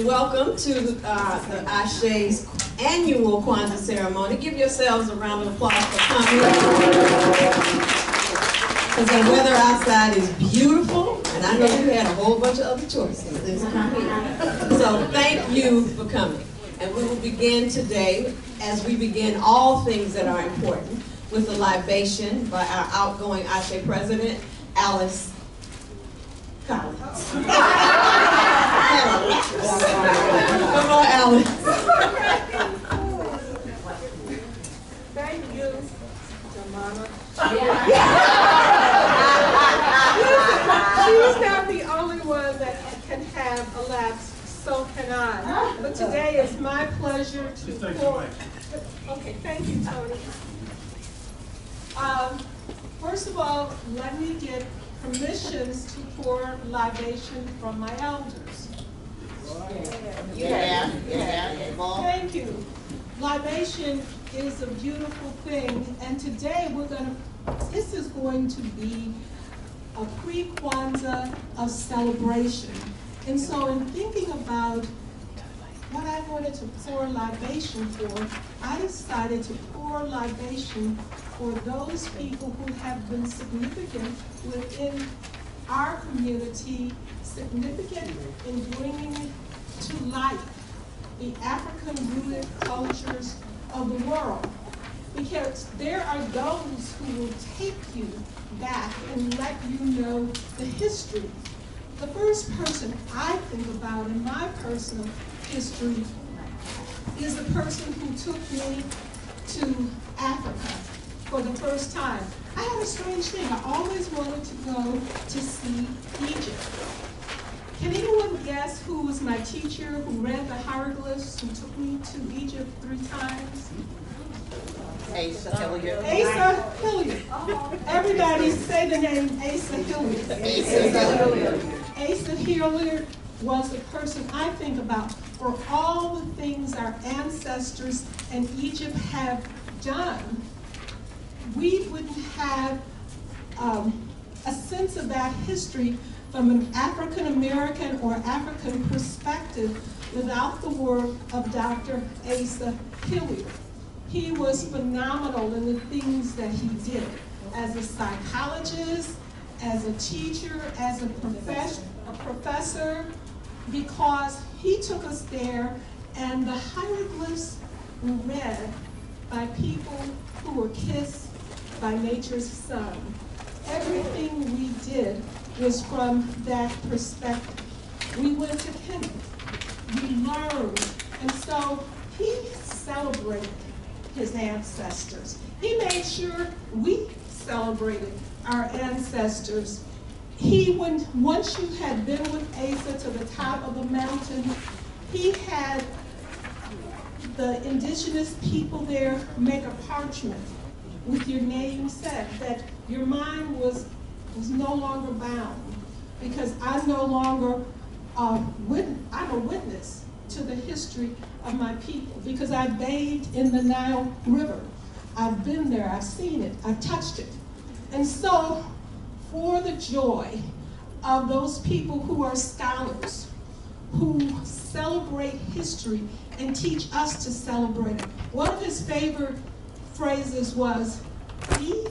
welcome to the ASE's annual Kwanzaa ceremony. Give yourselves a round of applause for coming. Because the weather outside is beautiful, and I know you had a whole bunch of other choices this time here. So thank you for coming. And we will begin today, as we begin all things that are important, with the libation by our outgoing ASE president, Alice Collins. Come on, Alice. Thank you, Dhamana. She's not the only one that can have a lapse, so can I. But today is my pleasure to pour. Okay, thank you, Tony. First of all, let me get permissions to pour libation from my elders. Yeah. Thank you. Libation is a beautiful thing, and today this is going to be a pre-Kwanzaa of celebration. And so in thinking about what I wanted to pour libation for, I decided to pour libation for those people who have been significant within our community, significant in bringing to life the African-rooted cultures of the world. Because there are those who will take you back and let you know the history. The first person I think about in my personal history is the person who took me to Africa for the first time. I had a strange thing. I always wanted to go to see Egypt. Can anyone guess who was my teacher who read the hieroglyphs who took me to Egypt 3 times? ASE Hilliard. ASE Hilliard. Everybody say the name ASE Hilliard. ASE Hilliard. ASE Hilliard was the person I think about for all the things our ancestors in Egypt have done. We wouldn't have a sense of that history from an African American or African perspective without the work of Dr. ASE Hilliard. He was phenomenal in the things that he did as a psychologist, as a teacher, as a professor, because he took us there and the hieroglyphs were read by people who were kissed by nature's sun. Everything we did was from that perspective. We went to Kenya, we learned, and so he celebrated his ancestors. He made sure we celebrated our ancestors. Once you had been with ASE to the top of the mountain, he had the indigenous people there make a parchment with your name set, that your mind was no longer bound, because I'm no longer I'm a witness to the history of my people, because I bathed in the Nile River. I've been there, I've seen it, I've touched it. And so, for the joy of those people who are scholars, who celebrate history and teach us to celebrate it, one of his favorite phrases was, "Be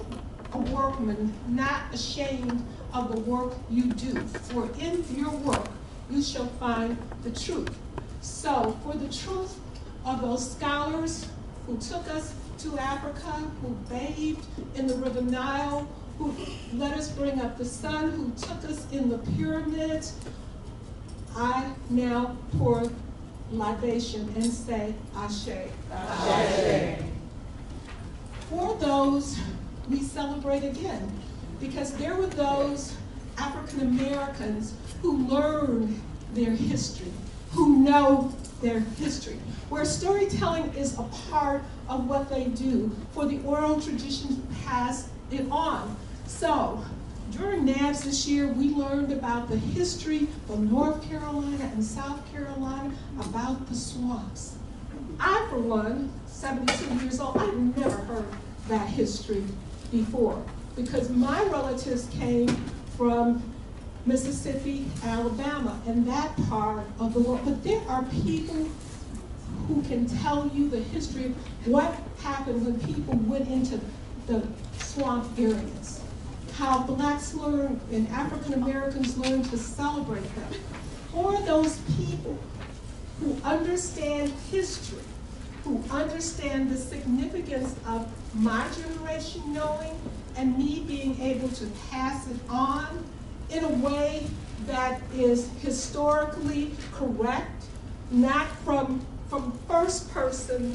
a workman, not ashamed of the work you do, for in your work you shall find the truth." So, for the truth of those scholars who took us to Africa, who bathed in the River Nile, who let us bring up the sun, who took us in the pyramids, I now pour libation and say, Ashe. Ashe. For those, we celebrate again, because there were those African Americans who learned their history, who know their history, where storytelling is a part of what they do for the oral tradition to pass it on. So, during NABS this year, we learned about the history from North Carolina and South Carolina about the swamps. I, for one, 72 years old, I've never heard that history before, because my relatives came from Mississippi, Alabama, and that part of the world. But there are people who can tell you the history of what happened when people went into the swamp areas, how blacks learned and African Americans learned to celebrate them, or those people who understand history, who understand the significance of my generation knowing and me being able to pass it on in a way that is historically correct, not from first person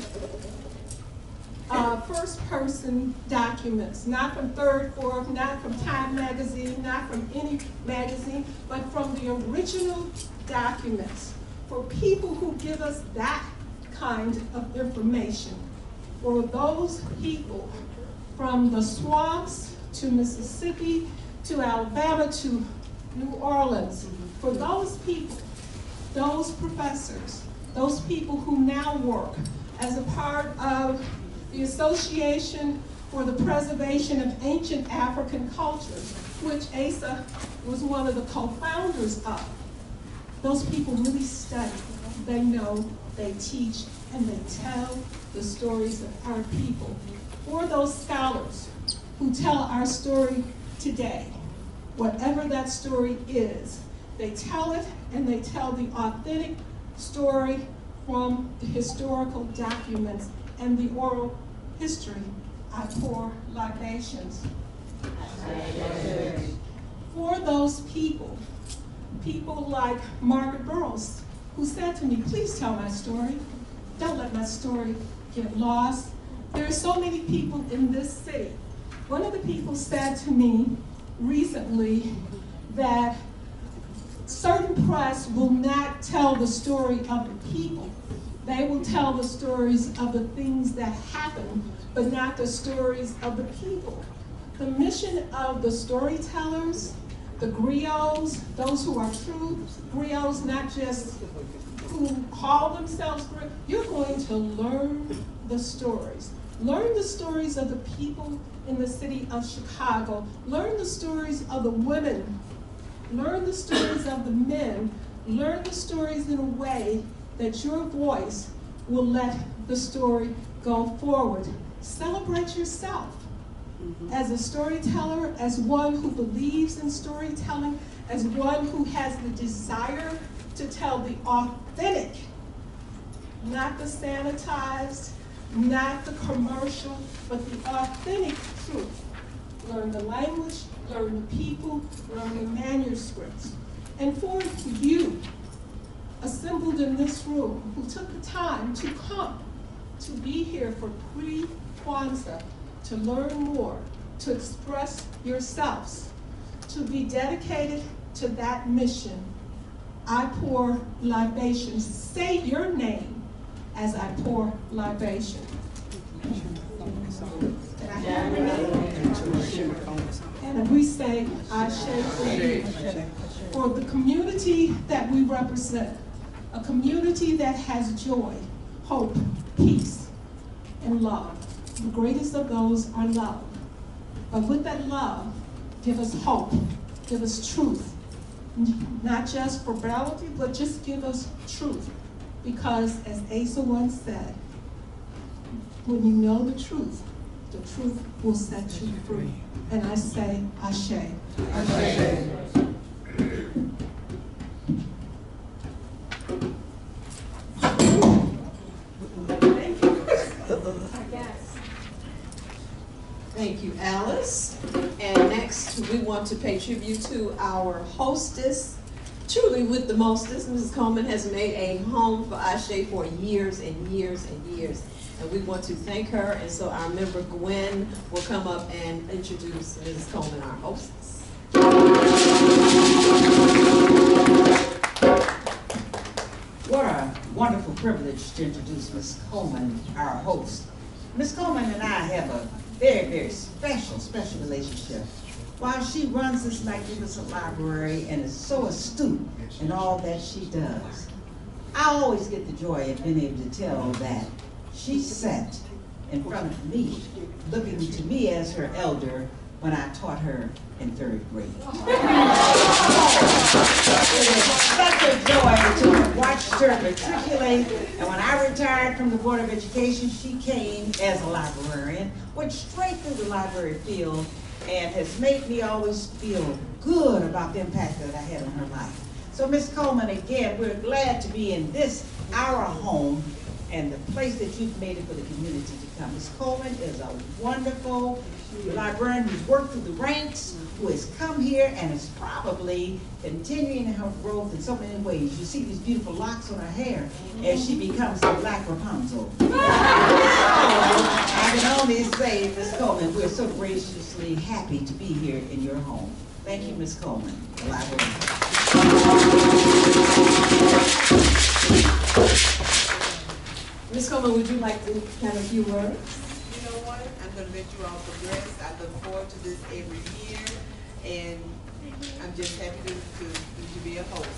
documents, not from Third, Fourth, not from Time magazine, not from any magazine, but from the original documents, for people who give us that kind of information. For those people from the swamps to Mississippi to Alabama to New Orleans, for those people, those professors, those people who now work as a part of the Association for the Preservation of Ancient African Cultures, which ASE was one of the co-founders of. Those people really study, they know, they teach, and they tell the stories of our people. For those scholars who tell our story today, whatever that story is, they tell it and they tell the authentic story from the historical documents and the oral history. I pour libations. For those people, people like Margaret Burroughs, who said to me, please tell my story. Don't let my story get lost. There are so many people in this city. One of the people said to me recently that certain press will not tell the story of the people. They will tell the stories of the things that happen, but not the stories of the people. The mission of the storytellers, the griots, those who are true griots, not just who call themselves griots, you're going to learn the stories. Learn the stories of the people in the city of Chicago. Learn the stories of the women. Learn the stories of the men. Learn the stories in a way that your voice will let the story go forward. Celebrate yourself as a storyteller, as one who believes in storytelling, as one who has the desire to tell the authentic, not the sanitized, not the commercial, but the authentic truth. Learn the language, learn the people, learn the manuscripts. And for you, assembled in this room, who took the time to come, to be here for Pre-Kwanzaa, to learn more, to express yourselves, to be dedicated to that mission, I pour libations. Say your name as I pour libation. And we say, Ashe for you, for the community that we represent, a community that has joy, hope, peace, and love. The greatest of those are love. But with that love, give us hope, give us truth. Not just for reality, but just give us truth. Because as ASE once said, when you know the truth will set you free. And I say, Ashe. Ashe. Thank you, Alice. And next, we want to pay tribute to our hostess, truly with the mostest. Mrs. Coleman has made a home for Ashe for years and years and years. And we want to thank her. And so our member Gwen will come up and introduce Mrs. Coleman, our hostess. What a wonderful privilege to introduce Ms. Coleman, our host. Ms. Coleman and I have a very, very special relationship. While she runs this magnificent library and is so astute in all that she does, I always get the joy of being able to tell that she sat in front of me, looking to me as her elder, when I taught her in 3rd grade. It was such a joy to have watched her matriculate, and when I retired from the Board of Education, she came as a librarian, went straight through the library field, and has made me always feel good about the impact that I had on her life. So Ms. Coleman, again, we're glad to be in this, our home, and the place that you've made it for the community to come. Ms. Coleman is a wonderful librarian who's worked through the ranks, who has come here and is probably continuing her growth in so many ways. You see these beautiful locks on her hair as she becomes the Black Rapunzel. I can only say, Ms. Coleman, we're so graciously happy to be here in your home. Thank you, Ms. Coleman, the librarian. Ms. Coleman, would you like to have a few words? You know what? I'm going to let you all progress. I look forward to this every year, and I'm just happy to be a host.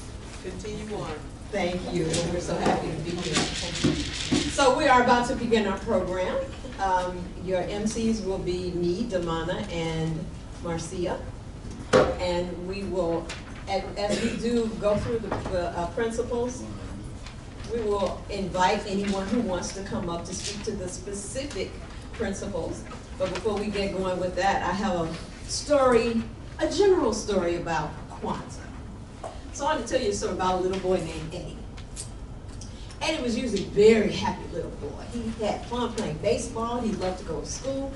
Continue on. Thank you. We're so happy to be here. So we are about to begin our program. Your MCs will be me, Dhamana, and Marcia. And we will, as we do go through the principles, we will invite anyone who wants to come up to speak to the specific principles. But before we get going with that, I have a story, a general story about Kwanzaa. So I want to tell you a story about a little boy named Eddie. Eddie was usually a very happy little boy. He had fun playing baseball. He loved to go to school.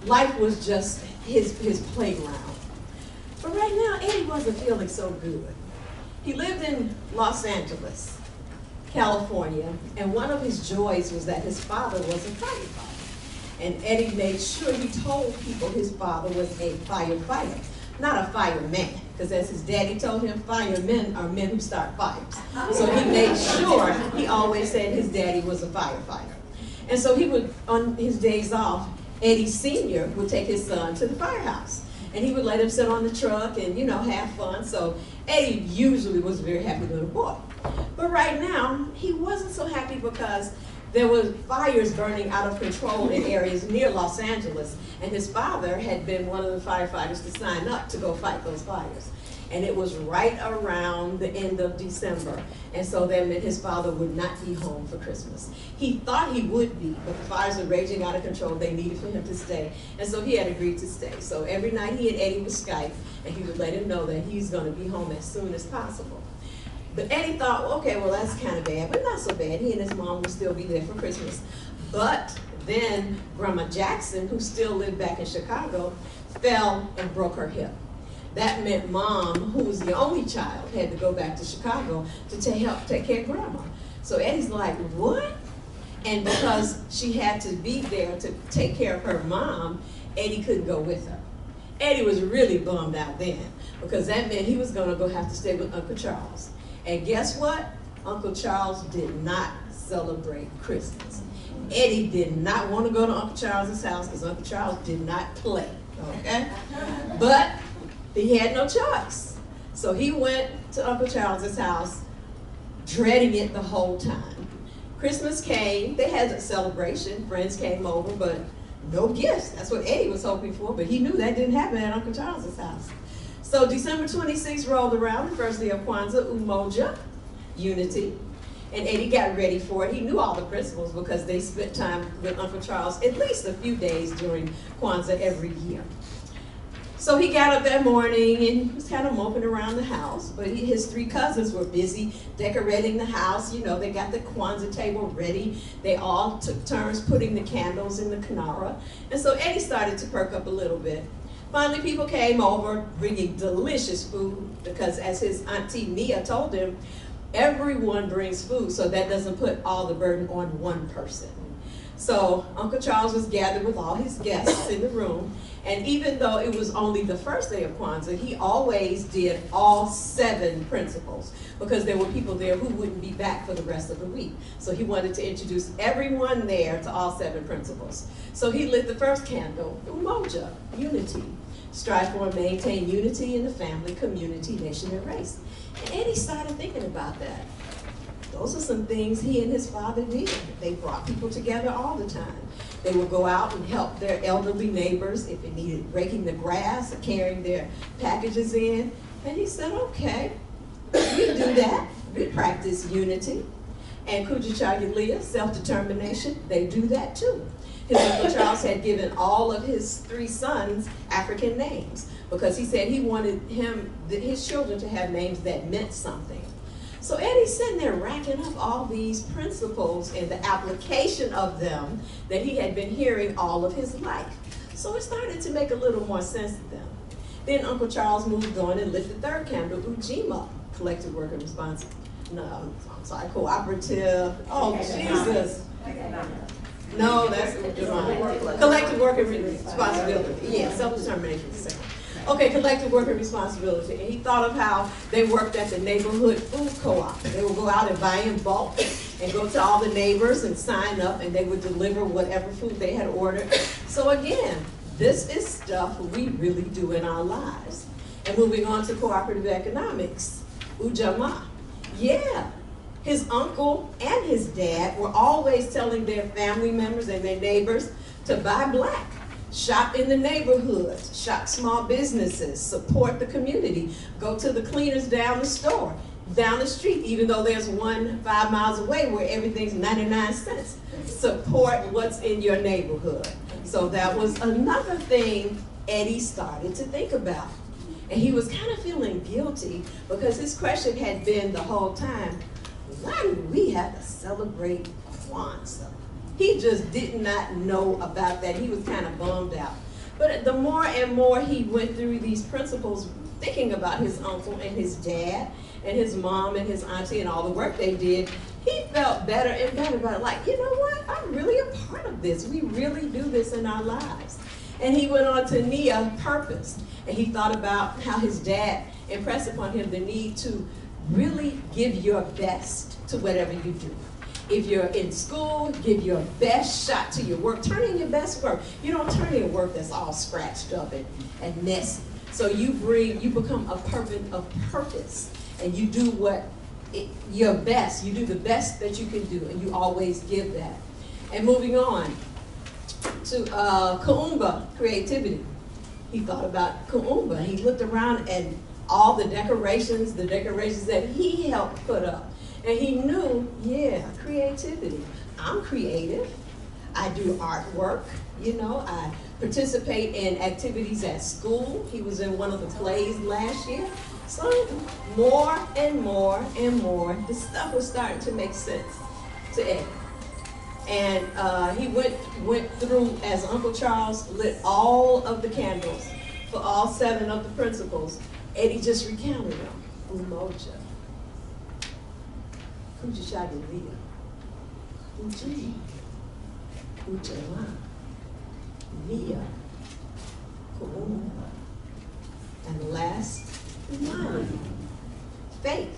Life was just his playground. But right now, Eddie wasn't feeling so good. He lived in Los Angeles, California, and one of his joys was that his father was a firefighter. And Eddie made sure he told people his father was a firefighter, not a fireman, because as his daddy told him, firemen are men who start fires. So he made sure he always said his daddy was a firefighter. And so he would, on his days off, Eddie Sr. would take his son to the firehouse. And he would let him sit on the truck and, have fun. So Eddie usually was a very happy little boy. But right now, he wasn't so happy because there were fires burning out of control in areas near Los Angeles. And his father had been one of the firefighters to sign up to go fight those fires. And it was right around the end of December. And so that meant his father would not be home for Christmas. He thought he would be, but the fires were raging out of control. They needed for him to stay. And so he had agreed to stay. So every night he and Eddie would Skype, and he would let him know that he's going to be home as soon as possible. But Eddie thought, okay, well, that's kind of bad, but not so bad. He and his mom would still be there for Christmas. But then Grandma Jackson, who still lived back in Chicago, fell and broke her hip. That meant Mom, who was the only child, had to go back to Chicago to help take care of Grandma. So Eddie's like, what? And because she had to be there to take care of her mom, Eddie couldn't go with her. Eddie was really bummed out then, because that meant he was going to go have to stay with Uncle Charles. And guess what? Uncle Charles did not celebrate Christmas. Eddie did not want to go to Uncle Charles's house because Uncle Charles did not play, okay? But he had no choice. So he went to Uncle Charles's house, dreading it the whole time. Christmas came, they had a celebration, friends came over, but no gifts. That's what Eddie was hoping for, but he knew that didn't happen at Uncle Charles's house. So December 26th rolled around, the first day of Kwanzaa, Umoja, unity, and Eddie got ready for it. He knew all the principles because they spent time with Uncle Charles at least a few days during Kwanzaa every year. So he got up that morning and he was kind of moping around the house, but his three cousins were busy decorating the house. They got the Kwanzaa table ready. They all took turns putting the candles in the kinara. And so Eddie started to perk up a little bit. Finally, people came over bringing delicious food because, as his auntie Mia told him, everyone brings food, so that doesn't put all the burden on one person. So Uncle Charles was gathered with all his guests in the room, and even though it was only the first day of Kwanzaa, he always did all 7 principles because there were people there who wouldn't be back for the rest of the week. So he wanted to introduce everyone there to all 7 principles. So he lit the first candle, Umoja, unity. Strive for and maintain unity in the family, community, nation, and race. And Eddie started thinking about that. Those are some things he and his father did. They brought people together all the time. They would go out and help their elderly neighbors if it needed raking the grass or carrying their packages in. And he said, okay, we do that. We practice unity. And Kujichagulia, self-determination, they do that too. His Uncle Charles had given all of his 3 sons African names because he said he wanted his children to have names that meant something. So Eddie's sitting there racking up all these principles and the application of them that he had been hearing all of his life. So it started to make a little more sense to them. Then Uncle Charles moved on and lit the 3rd candle, Ujima, collective worker responsibility. No, I'm sorry, cooperative. Oh, Jesus. No, that's Ujima. Collective worker responsibility. Yeah, self-determination is the same. Okay, collective worker responsibility. And he thought of how they worked at the neighborhood food co-op. They would go out and buy in bulk and go to all the neighbors and sign up, and they would deliver whatever food they had ordered. So again, this is stuff we really do in our lives. And moving on to cooperative economics, Ujamaa. Yeah, his uncle and his dad were always telling their family members and their neighbors to buy black. Shop in the neighborhoods, shop small businesses, support the community, go to the cleaners down the street, even though there's one 5 miles away where everything's 99 cents. Support what's in your neighborhood. So that was another thing Eddie started to think about. And he was kind of feeling guilty because his question had been the whole time, why do we have to celebrate Kwanzaa? He just did not know about that. He was kind of bummed out. But the more and more he went through these principles, thinking about his uncle and his dad and his mom and his auntie and all the work they did, he felt better and better about it. Like, you know what? I'm really a part of this. We really do this in our lives. And he went on to Nia, purpose. And he thought about how his dad impressed upon him the need to really give your best to whatever you do. If you're in school, give your best shot to your work. Turn in your best work. You don't turn in work that's all scratched up and messy. So you become a person of purpose, and you do your best. You do the best that you can do, and you always give that. And moving on to Kuumba, creativity. He thought about Kuumba. He looked around at all the decorations that he helped put up. And he knew, yeah, creativity. I'm creative. I do artwork. You know, I participate in activities at school. He was in one of the plays last year. So more and more and more, the stuff was starting to make sense to Eddie. And he went through, as Uncle Charles lit all of the candles for all 7 of the principles. Eddie just recounted them. Umoja. Kujichagulia, Uji, Ujamaa, Nia, Kuumba, and the last, Dhamana. Faith.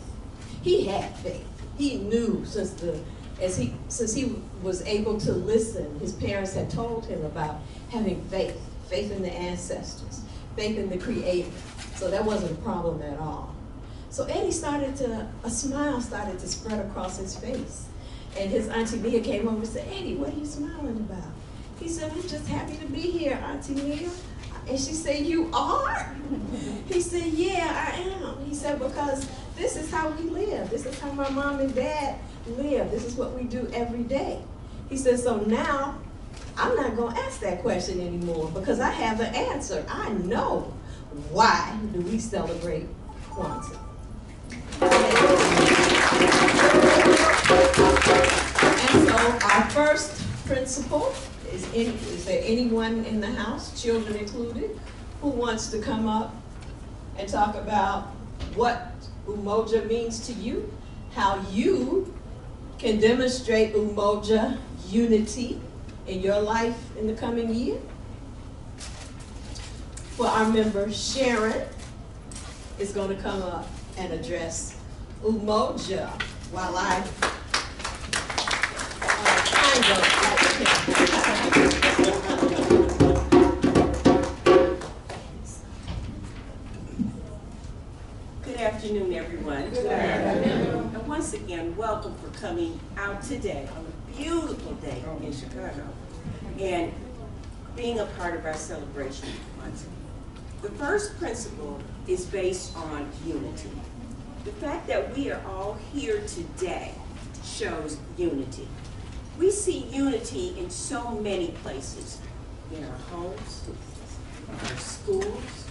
He had faith. He knew since he was able to listen, his parents had told him about having faith in the ancestors, faith in the Creator. So that wasn't a problem at all. So Eddie a smile started to spread across his face. And his Auntie Nia came over and said, Eddie, what are you smiling about? He said, I'm just happy to be here, Auntie Nia. And she said, you are? He said, yeah, I am. He said, because this is how we live. This is how my mom and dad live. This is what we do every day. He said, so now I'm not going to ask that question anymore because I have an answer. I know why do we celebrate Kwanzaa. And so our first principle is there anyone in the house, children included, who wants to come up and talk about what Umoja means to you, how you can demonstrate Umoja unity in your life in the coming year? For our member Sharon is going to come up and address Umoja while I Good afternoon, everyone. Good afternoon. And once again, welcome for coming out today on a beautiful day in Chicago. and being a part of our celebration month. The first principle is based on unity. The fact that we are all here today shows unity. We see unity in so many places, in our homes, our schools,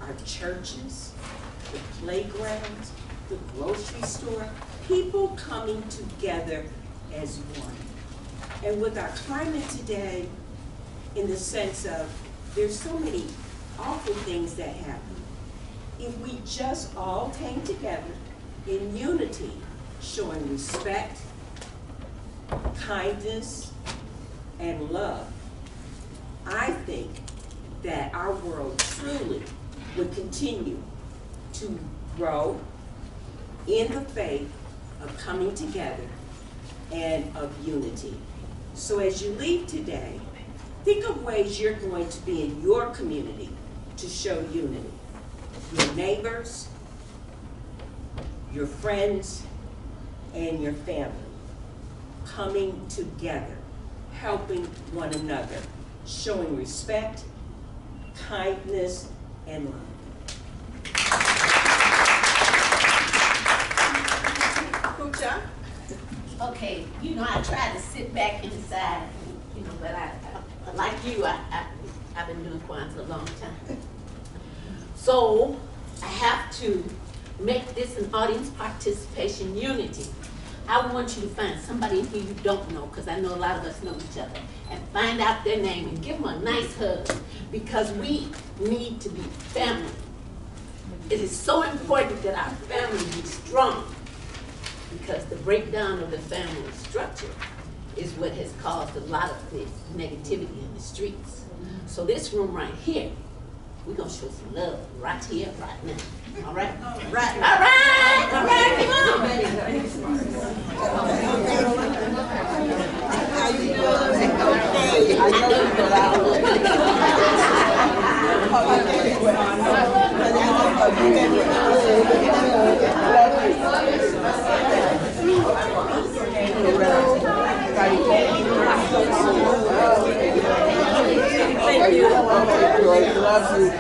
our churches, the playgrounds, the grocery store, people coming together as one. And with our climate today, in the sense of there's so many awful things that happen, if we just all came together in unity, showing respect, kindness, and love, I think that our world truly would continue to grow in the faith of coming together and of unity. So as you leave today, think of ways you're going to be in your community to show unity. Your neighbors, your friends, and your family coming together, helping one another, showing respect, kindness, and love. Okay, you know, I try to sit back inside, you know, but I like you, I've been doing Kwanzaa a long time. So I have to make this an audience participation unity. I want you to find somebody in here you don't know, because I know a lot of us know each other, and find out their name and give them a nice hug, because we need to be family. It is so important that our family be strong, because the breakdown of the family structure is what has caused a lot of this negativity in the streets. So this room right here, we're gonna show some love right here, right now. All right? All right. All right. All right. Come Thank you. Love you.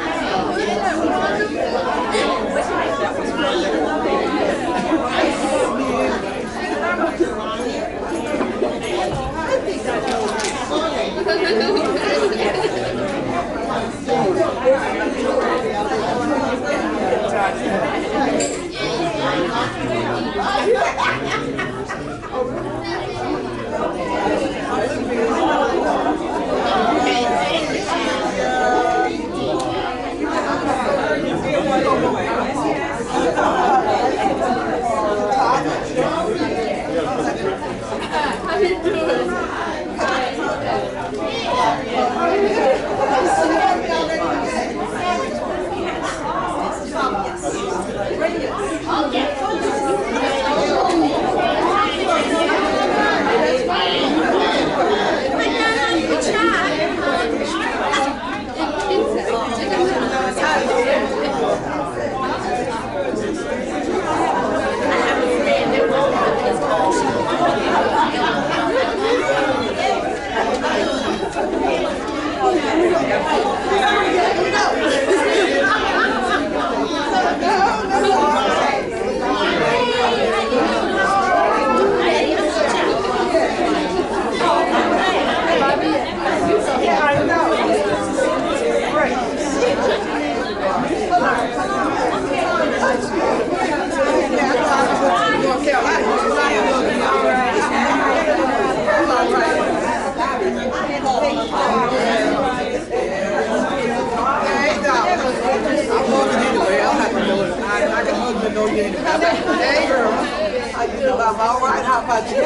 I'm all right. How about you?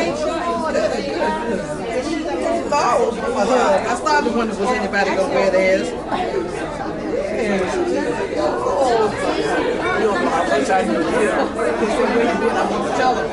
I started wondering was anybody gonna wear theirs. I wish I knew. I want to tell them.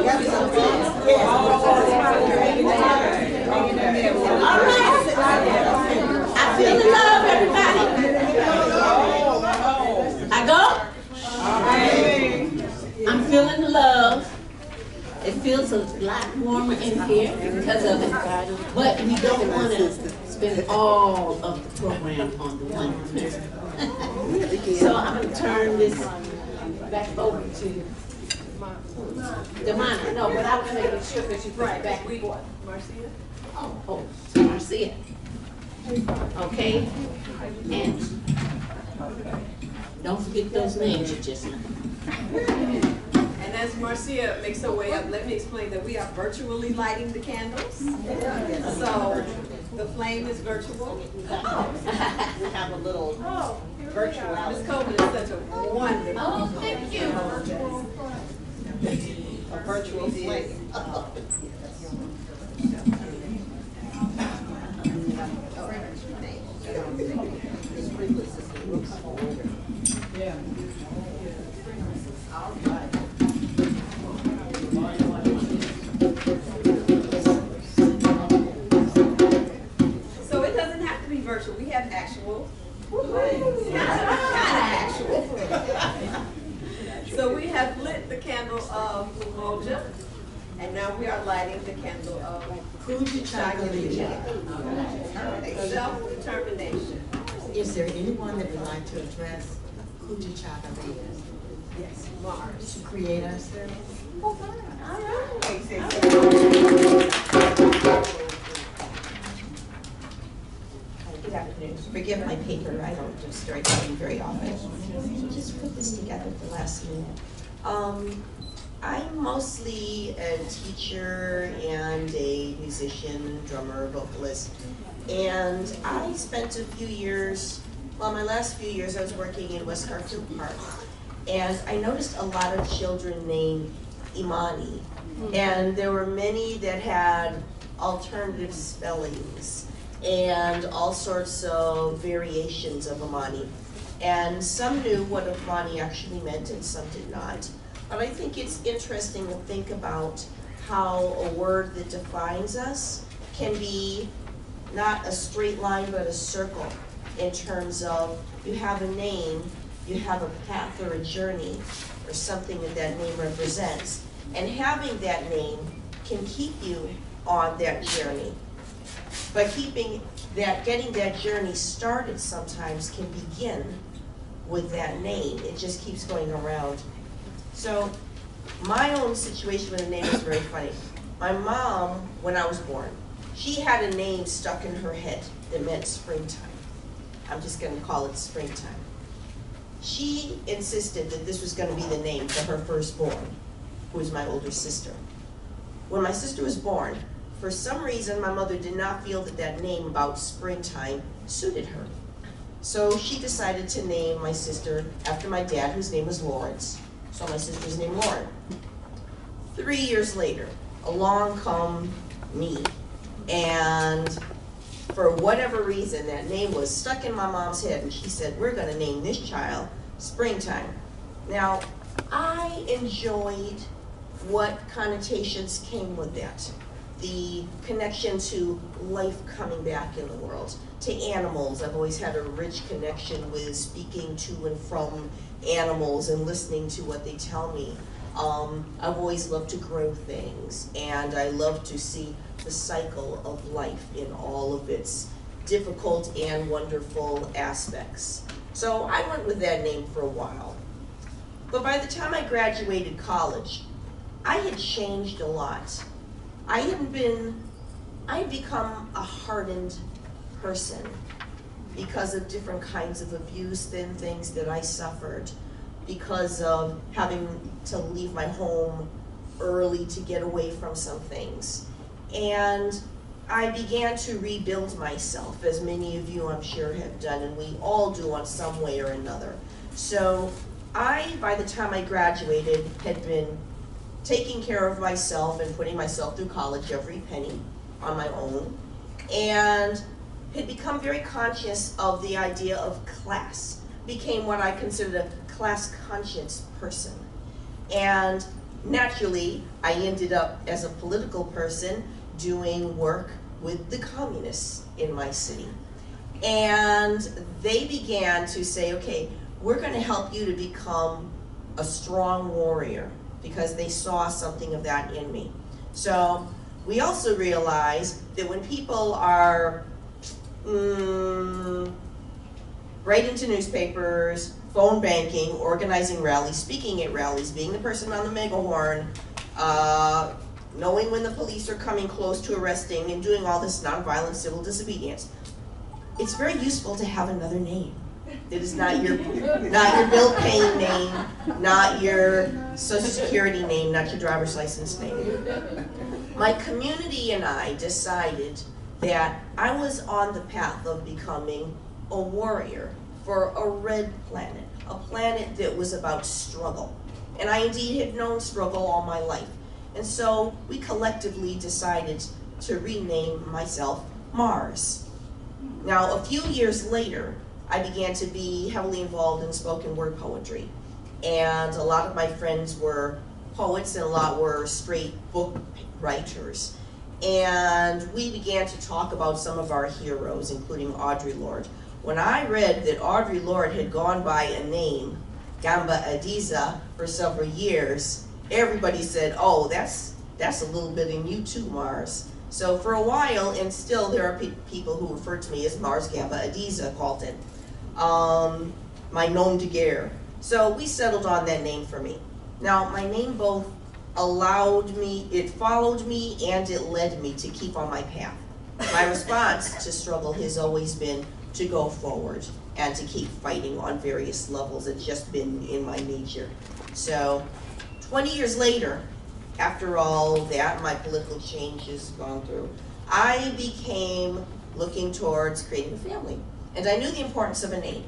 All right. I feel the love, everybody. I go? I'm feeling the love. It feels a lot warmer in here because of it. But we don't want to spend all of the program on the one principle. So I'm going to turn this back over to Dhamana. No, but I was making sure that you put it back and forth. Marcia? Oh, Marcia. Okay? And don't forget those names you just know. And as Marcia makes her way up, let me explain that we are virtually lighting the candles. So the flame is virtual. We have a little virtual. Ms. Coleman is such a wonderful. Oh, thank you. A virtual flame. So it doesn't have to be virtual. We have actual. So we have lit the candle of Umoja, and now we are lighting the candle of self-determination. Is there anyone that would like to address Kujichagulia? Yes, Mars. To create ourselves? All right. Good afternoon. Forgive my paper, I don't do storytelling very often. Just put this together at the last minute. I'm mostly a teacher and a musician, drummer, vocalist. And I spent a few years, well, my last few years I was working in West Garfield Park. And I noticed a lot of children named Imani. And there were many that had alternative spellings and all sorts of variations of Imani. And some knew what Imani actually meant and some did not. But I think it's interesting to think about how a word that defines us can be not a straight line but a circle, in terms of you have a name, you have a path or a journey or something that that name represents. And having that name can keep you on that journey. But getting that journey started sometimes can begin with that name. It just keeps going around. So my own situation with a name is very funny. My mom, when I was born, she had a name stuck in her head that meant springtime. I'm just going to call it springtime. She insisted that this was going to be the name for her firstborn, who was my older sister. When my sister was born, for some reason my mother did not feel that that name about springtime suited her. So she decided to name my sister after my dad, whose name was Lawrence. So my sister's named Lauren. 3 years later, along come me. And for whatever reason, that name was stuck in my mom's head, and she said, we're gonna name this child Springtime. Now, I enjoyed what connotations came with that. The connection to life coming back in the world, to animals. I've always had a rich connection with speaking to and from animals and listening to what they tell me. I've always loved to grow things, and I love to see the cycle of life in all of its difficult and wonderful aspects. So I went with that name for a while. But by the time I graduated college, I had changed a lot. I had become a hardened person because of different kinds of abuse and things that I suffered, because of having to leave my home early to get away from some things. And I began to rebuild myself, as many of you I'm sure have done, and we all do on some way or another. So I, by the time I graduated, had been taking care of myself and putting myself through college, every penny, on my own, and had become very conscious of the idea of class. Became what I considered a class-conscious person. And naturally, I ended up as a political person doing work with the communists in my city. And they began to say, okay, we're going to help you to become a strong warrior, because they saw something of that in me. So we also realized that when people are writing to newspapers, phone banking, organizing rallies, speaking at rallies, being the person on the megahorn, knowing when the police are coming close to arresting, and doing all this nonviolent civil disobedience, it's very useful to have another name that is not your bill paying name, not your social security name, not your driver's license name. My community and I decided that I was on the path of becoming a warrior for a red planet, a planet that was about struggle. And I indeed had known struggle all my life. And so we collectively decided to rename myself Mars. Now, a few years later, I began to be heavily involved in spoken word poetry. And a lot of my friends were poets and a lot were straight book writers. And we began to talk about some of our heroes, including Audre Lorde. When I read that Audre Lorde had gone by a name, Gamba Adiza, for several years, everybody said, oh, that's a little bit in you too, Mars. So for a while, and still there are people who refer to me as Mars Gamba Adiza, called it my nom de guerre. So we settled on that name for me. Now, my name both it followed me and it led me to keep on my path. My response to struggle has always been to go forward and to keep fighting on various levels. It's just been in my nature. So 20 years later, after all that, my political change has gone through, I became looking towards creating a family. And I knew the importance of a name.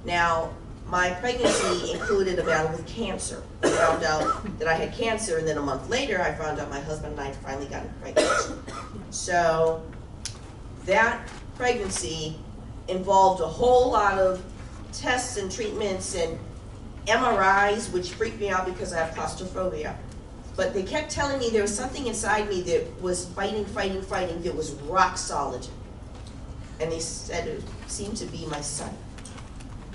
Now, my pregnancy included a battle with cancer. I found out that I had cancer, and then a month later, I found out my husband and I had finally gotten pregnant. So that pregnancy involved a whole lot of tests and treatments and MRIs, which freaked me out because I have claustrophobia. But they kept telling me there was something inside me that was fighting, that was rock solid. And they said it seemed to be my son.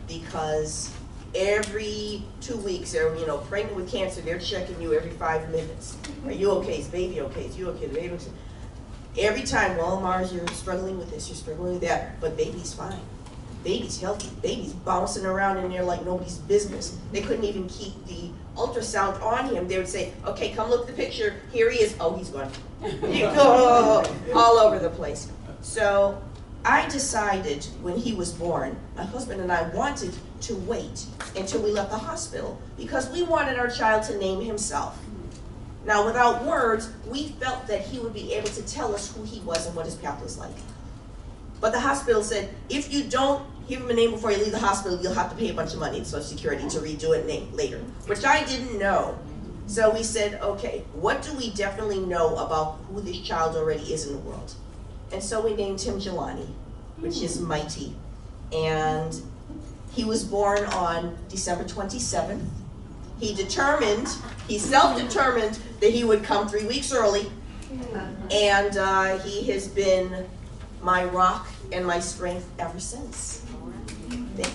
Because every 2 weeks, they're, pregnant with cancer, they're checking you every 5 minutes. Are you okay? Is baby okay? Is you okay? The baby okay? Every time, well, Mars, you're struggling with this, you're struggling with that, but baby's fine. Baby's healthy. Baby's bouncing around in there like nobody's business. They couldn't even keep the ultrasound on him. They would say, okay, come look at the picture. Here he is. Oh, he's gone. You go all over the place. So I decided when he was born, my husband and I wanted to wait until we left the hospital because we wanted our child to name himself. Now, without words, we felt that he would be able to tell us who he was and what his path was like. But the hospital said, if you don't give him a name before you leave the hospital, you'll have to pay a bunch of money to Social Security to redo it later, which I didn't know. So we said, okay, what do we definitely know about who this child already is in the world? And so we named him Jelani, which is mighty. And he was born on December 27th. He self-determined that he would come 3 weeks early. And he has been my rock and my strength ever since. Thank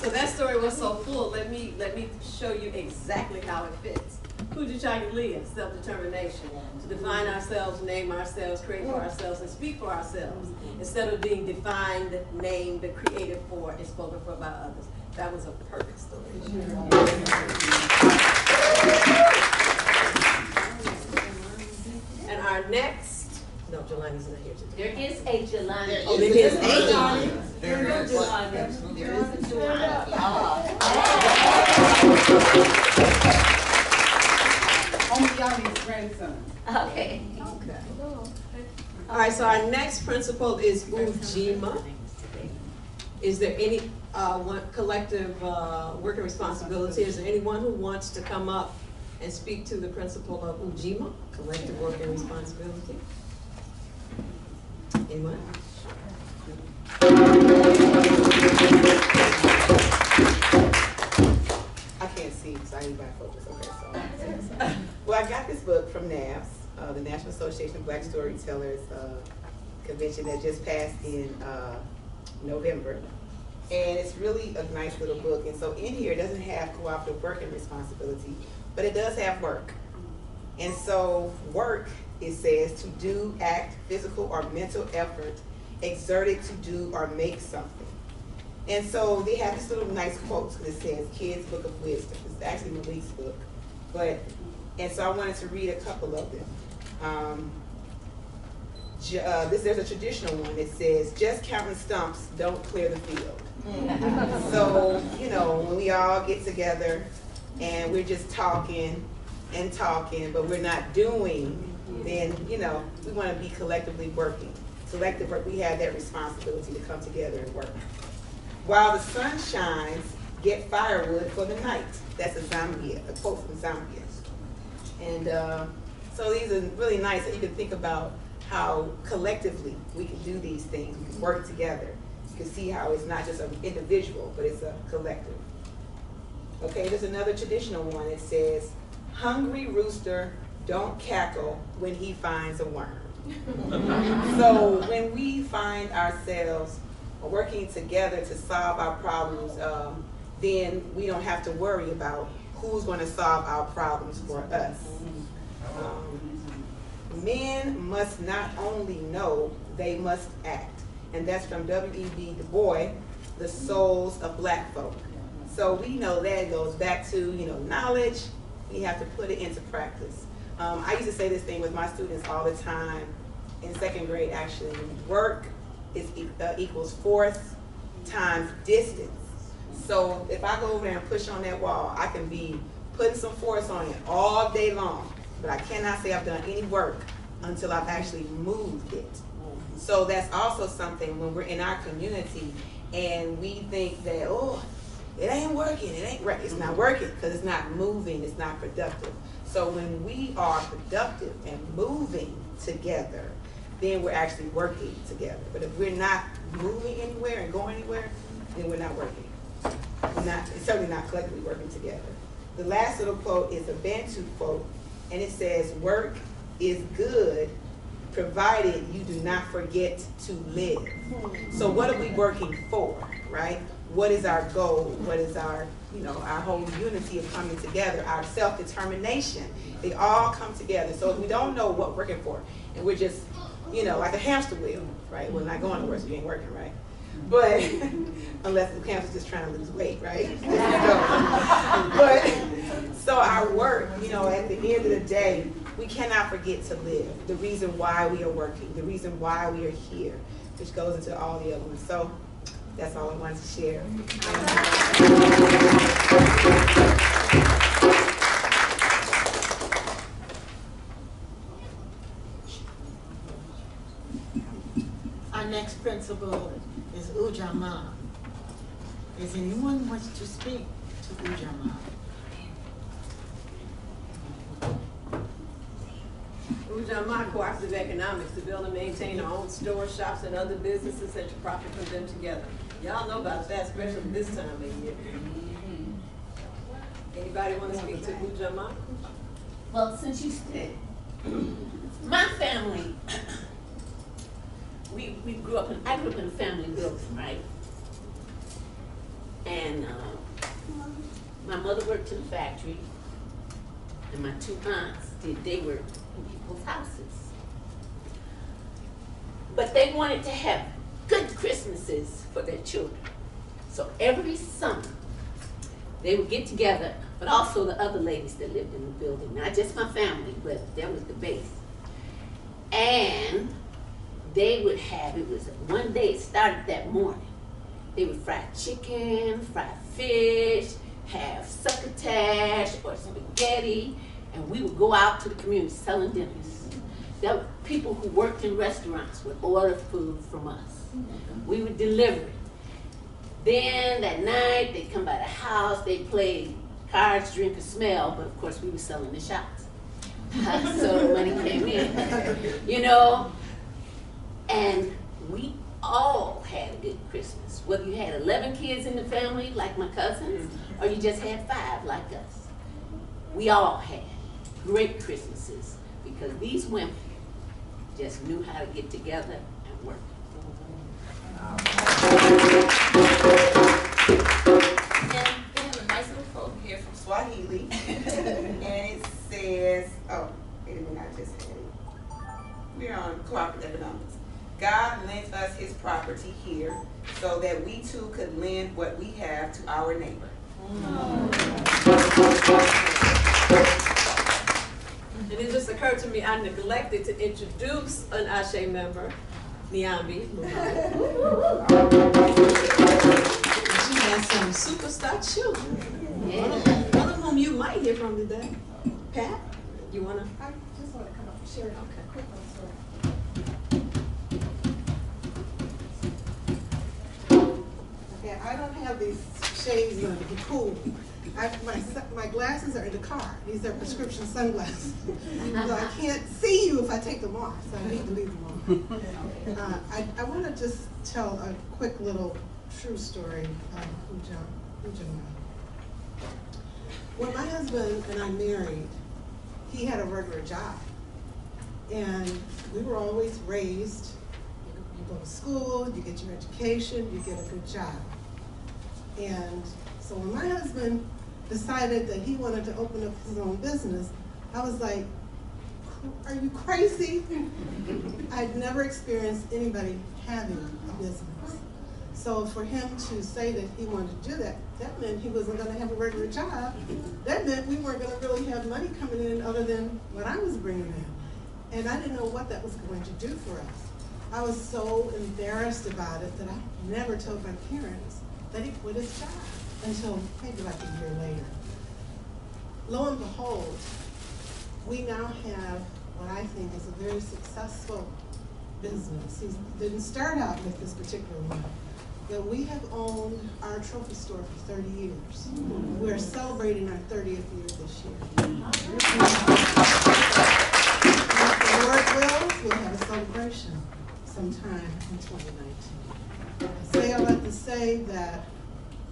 So that story was so full. Let me show you exactly how it fits. Kujichagulia, self-determination, to define ourselves, name ourselves, create for ourselves, and speak for ourselves, instead of being defined, named, created for, and spoken for by others. That was a perfect story. And our next, no, Jelani's not here today. There is a Jelani. Oh, there is a Jelani. There is a Jelani. There is a Jelani. Only y'all grandson. Okay. All right, so our next principle is Ujima. Is there any one collective working responsibility? Is there anyone who wants to come up and speak to the principle of Ujima, collective working responsibility? Anyone? the National Association of Black Storytellers convention that just passed in November. And it's really a nice little book. And so in here, it doesn't have cooperative work and responsibility, but it does have work. And so work, it says, to do, act, physical or mental effort, exerted to do or make something. And so they have this little nice quote that says, Kids' Book of Wisdom. It's actually Malik's book. And so I wanted to read a couple of them. There's a traditional one that says, just counting stumps don't clear the field. So, you know, when we all get together and we're just talking and talking, but we're not doing, then, you know, we want to be collectively working. Collective work, we have that responsibility to come together and work. While the sun shines, get firewood for the night. That's a quote from Zambia. And so these are really nice, so you can think about how collectively we can do these things. We can work together. You can see how it's not just an individual, but it's a collective. Okay, there's another traditional one that says, hungry rooster don't cackle when he finds a worm. So when we find ourselves working together to solve our problems, then we don't have to worry about who's going to solve our problems for us. Men must not only know, they must act. And that's from W.E.B. Du Bois, The Souls of Black Folk. So we know that goes back to, you know, knowledge. We have to put it into practice. I used to say this thing with my students all the time in second grade, actually. Work is equals force times distance. So if I go over there and push on that wall, I can be putting some force on it all day long, but I cannot say I've done any work until I've actually moved it. So that's also something when we're in our community and we think that, oh, it ain't working, it ain't right. It's not working because it's not moving, it's not productive. So when we are productive and moving together, then we're actually working together. But if we're not moving anywhere and going anywhere, then we're not working. It's certainly not collectively working together. The last little quote is a Bantu quote, and it says, work is good provided you do not forget to live. So what are we working for, right? What is our goal? What is our, you know, our whole unity of coming together, our self-determination? They all come together. So if we don't know what we're working for, and we're just, you know, like a hamster wheel, right? We're not going nowhere, so we ain't working, right? But unless the hamster's just trying to lose weight, right? But so our work, you know, at the end of the day, we cannot forget to live. The reason why we are working, the reason why we are here, which goes into all the other ones. So that's all I wanted to share. Our next principal is Ujamaa. Does anyone wish to speak to Ujamaa? Ujamaa Cooperative Economics, to build and maintain our own stores, shops, and other businesses and to profit from them together. Y'all know about that, especially this time of year. Anybody want to speak to Ujamaa? Well, since you said, my family, we grew up I grew up in a family building, right? And my mother worked in the factory, and my two aunts they worked in people's houses. But they wanted to have good Christmases for their children. So every summer, they would get together, but also the other ladies that lived in the building. Not just my family, but that was the base. And they would have, it was one day, it started that morning. They would fry chicken, fry fish, have succotash or spaghetti, and we would go out to the community selling dinners. There were people who worked in restaurants would order food from us. We would deliver it. Then that night, they'd come by the house, they'd play cards, drink, or smell, but of course we were selling the shots. So the money came in, you know? And we all had a good Christmas. Whether you had 11 kids in the family, like my cousins, or you just had 5, like us. We all had great Christmases. because these women just knew how to get together and work. And they have a nice little quote here from Swahili. And it says, oh, wait a minute, I just had it. We're on cooperative economics. God lent us his property here so that we too could lend what we have to our neighbor. And it just occurred to me, I neglected to introduce an ASE member, Niambi. She has some superstar children. One of whom you might hear from today. Pat, you wanna? I just want to come up and share a quick one story. Okay, I don't have these shades on to be cool. My glasses are in the car. These are prescription sunglasses. So I can't see you if I take them off, so I need to leave them on. I want to just tell a quick little true story of Ujama. When my husband and I married, he had a regular job. And we were always raised, you go to school, you get your education, you get a good job. And so when my husband decided that he wanted to open up his own business, I was like, are you crazy? I'd never experienced anybody having a business. So for him to say that he wanted to do that, that meant he wasn't going to have a regular job. That meant we weren't going to really have money coming in other than what I was bringing in. And I didn't know what that was going to do for us. I was so embarrassed about it that I never told my parents that he quit his job until maybe like a year later. Lo and behold, we now have what I think is a very successful business. He didn't start out with this particular one, but we have owned our trophy store for 30 years. We're celebrating our 30th year this year. If the Lord wills, we'll have a celebration sometime in 2019. I say all that to say that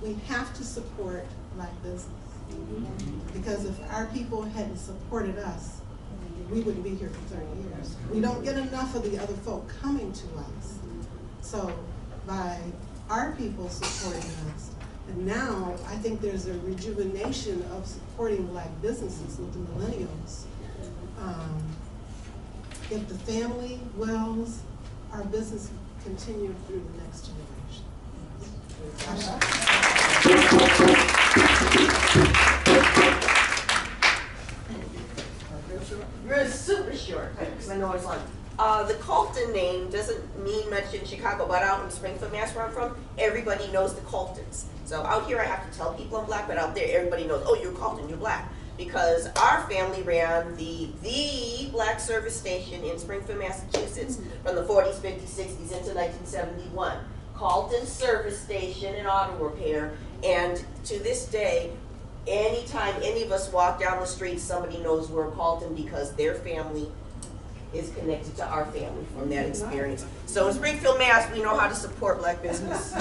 we have to support Black business. Because if our people hadn't supported us, we wouldn't be here for 30 years. We don't get enough of the other folk coming to us. So by our people supporting us, and now I think there's a rejuvenation of supporting Black businesses with the millennials. If the family wills, our business will continue through the next generation. We're super short, because I know it's long. The Colton name doesn't mean much in Chicago, but out in Springfield, Mass, where I'm from, everybody knows the Coltons. So out here I have to tell people I'm Black, but out there everybody knows, oh, you're Colton, you're Black. Because our family ran the Black service station in Springfield, Massachusetts from the 40s, 50s, 60s into 1971. Colton Service Station and Auto Repair, and to this day, anytime any of us walk down the street, somebody knows we're Colton because their family is connected to our family from that experience. So in Springfield, Mass, we know how to support Black business.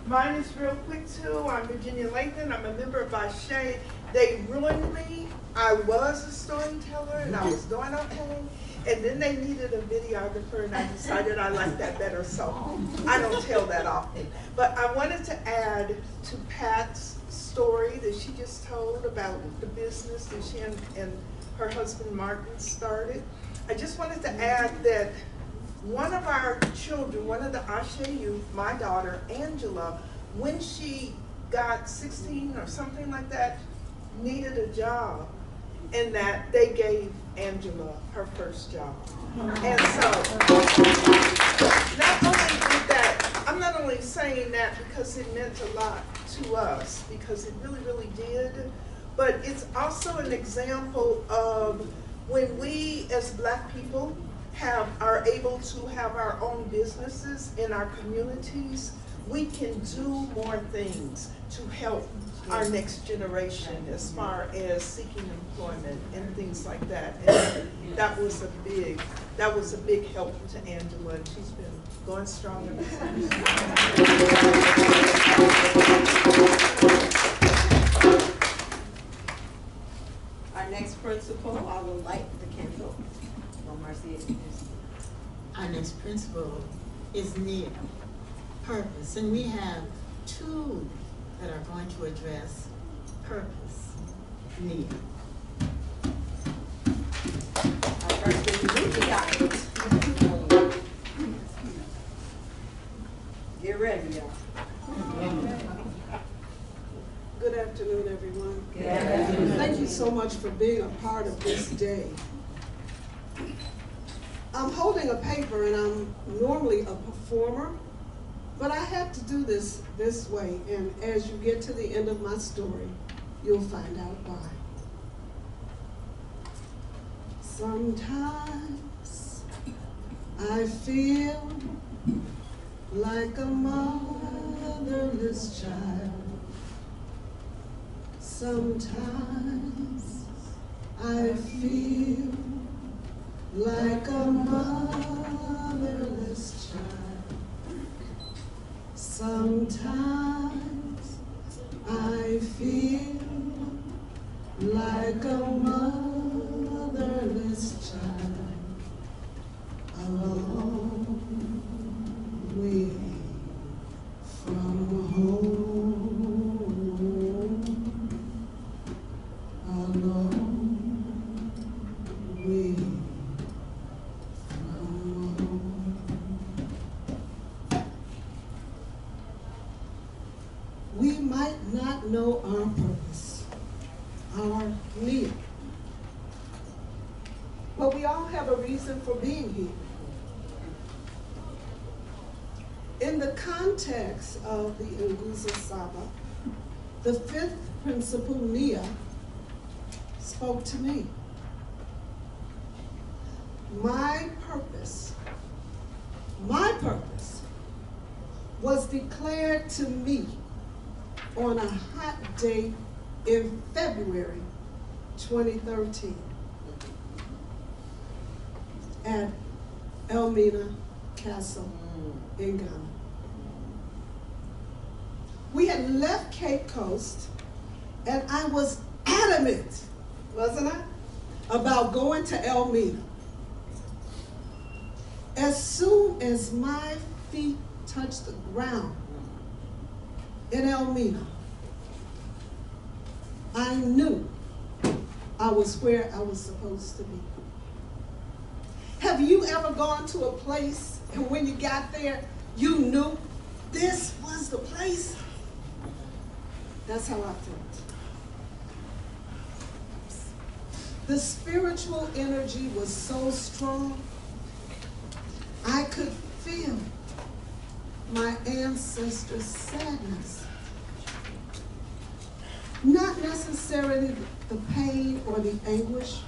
Mine is real quick too. I'm Virginia Lathan. I'm a member of ASE. They ruined me. I was a storyteller and I was doing okay. And then they needed a videographer and I decided I liked that better, so I don't tell that often. But I wanted to add to Pat's story that she just told about the business that she and her husband Martin started. I just wanted to add that one of our children, one of the ASE youth, my daughter, Angela, when she got 16 or something like that, needed a job, and that they gave Angela her first job. And so, not only did that, I'm not only saying that because it meant a lot to us, because it really, really did, but it's also an example of when we as Black people are able to have our own businesses in our communities, we can do more things to help our next generation as far as seeking employment and things like that. And that was a big help to Angela, and she's been going strong ever since. Our next principal, I will light the candle. No mercy. Our next principle is Nia, purpose, and we have two that are going to address purpose. Nia. Our first is Ruby. Get ready, y'all. Good afternoon, everyone. Good afternoon. Thank you so much for being a part of this day. I'm holding a paper and I'm normally a performer, but I have to do this way, and as you get to the end of my story, you'll find out why. Sometimes I feel like a motherless child. Sometimes I feel like a motherless child. Sometimes I feel like a motherless child, alone, away from home, alone, away from home. We might not know our purpose, our need, but we all have a reason for being here. In the context of the Nguzo Saba, the fifth principle, Nia, spoke to me. My purpose was declared to me on a hot day in February 2013 at Elmina Castle in Ghana. We had left Cape Coast, and I was adamant, wasn't I, about going to Elmina. As soon as my feet touched the ground in Elmina, I knew I was where I was supposed to be. Have you ever gone to a place and when you got there, you knew this was the place? That's how I felt. The spiritual energy was so strong, I could feel my ancestors' sadness. Not necessarily the pain or the anguish,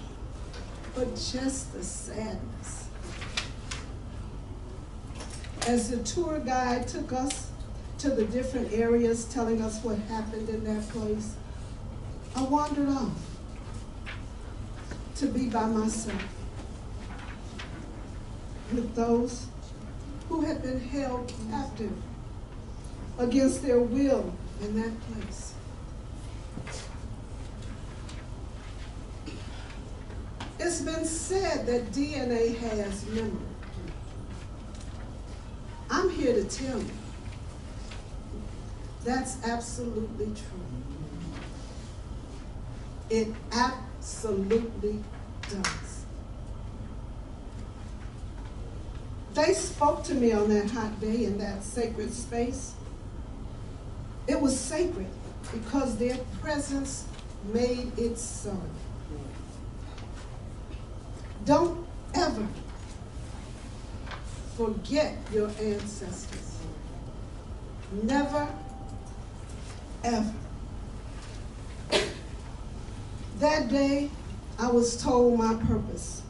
but just the sadness. As the tour guide took us to the different areas telling us what happened in that place, I wandered off to be by myself with those who had been held captive against their will in that place. It's been said that DNA has memory. I'm here to tell you that's absolutely true. It absolutely does. They spoke to me on that hot day in that sacred space. It was sacred because their presence made it so. Don't ever forget your ancestors. Never, ever. That day, I was told my purpose,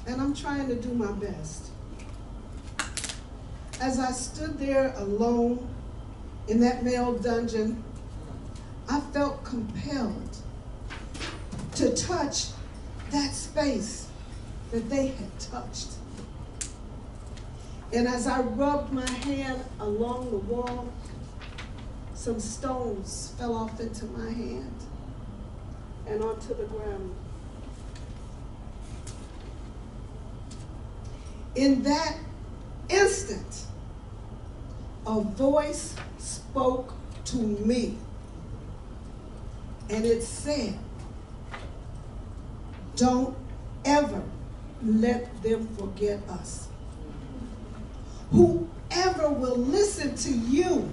and I'm trying to do my best. As I stood there alone in that male dungeon, I felt compelled to touch that space that they had touched. And as I rubbed my hand along the wall, some stones fell off into my hand and onto the ground. In that instant, a voice spoke to me, and it said, "Don't ever let them forget us. Whoever will listen to you,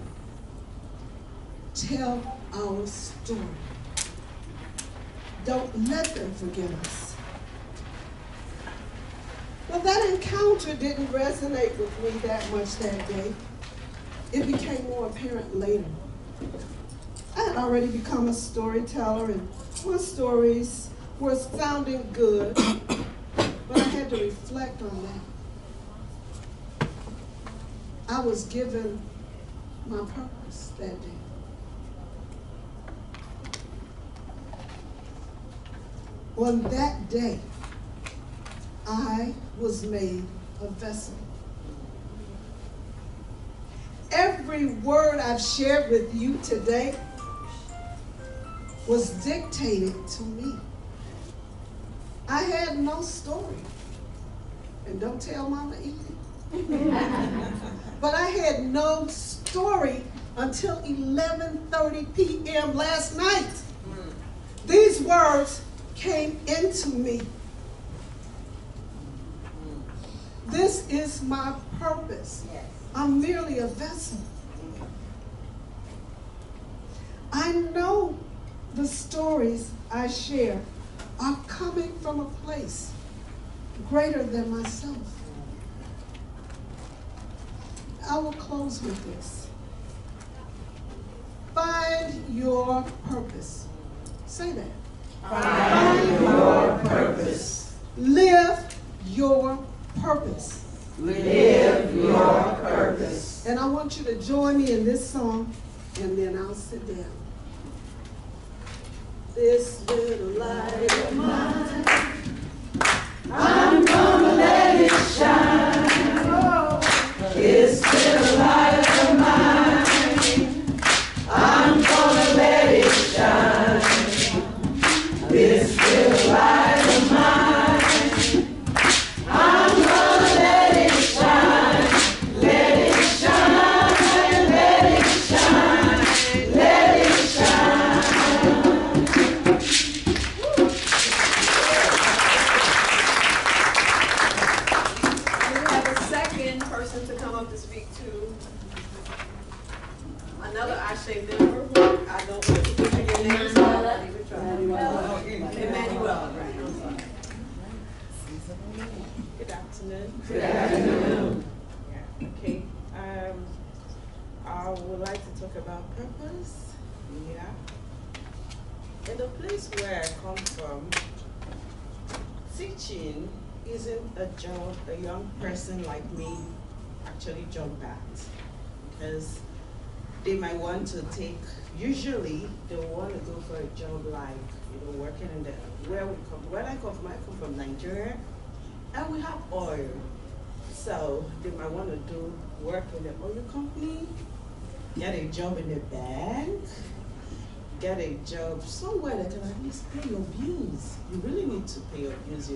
tell our story. Don't let them forget us." Well, that encounter didn't resonate with me that much that day. It became more apparent later. I had already become a storyteller, and my stories were sounding good, but I had to reflect on that. I was given my purpose that day. On that day, I was made a vessel. Every word I've shared with you today was dictated to me. I had no story. And don't tell Mama Edie. But I had no story until 11:30 p.m. last night. These words came into me. This is my purpose. I'm merely a vessel. I know the stories I share are coming from a place greater than myself. I will close with this. Find your purpose. Say that. Find your purpose. Live your purpose. Live your purpose. And I want you to join me in this song, and then I'll sit down. This little light of mine, I'm gonna let it shine. Oh, this little light of mine, I'm gonna let it shine. This little light of mine, I'm gonna let it shine. Let it shine, let it shine, let it shine. We have a second person to come up to speak to. Another ASE member. I don't want to put your name. Emmanuel. Right. I'm sorry. Good afternoon. Good afternoon. Yeah, okay. I would like to talk about purpose. Yeah. In the place where I come from, teaching isn't a job a young person like me actually jump at, because they might want to take, usually they want to go for a job like, working in the, where I come from Nigeria, and we have oil. So they might want to do work in the oil company, get a job in the bank, get a job somewhere that can at least pay your bills. You really need to pay your bills,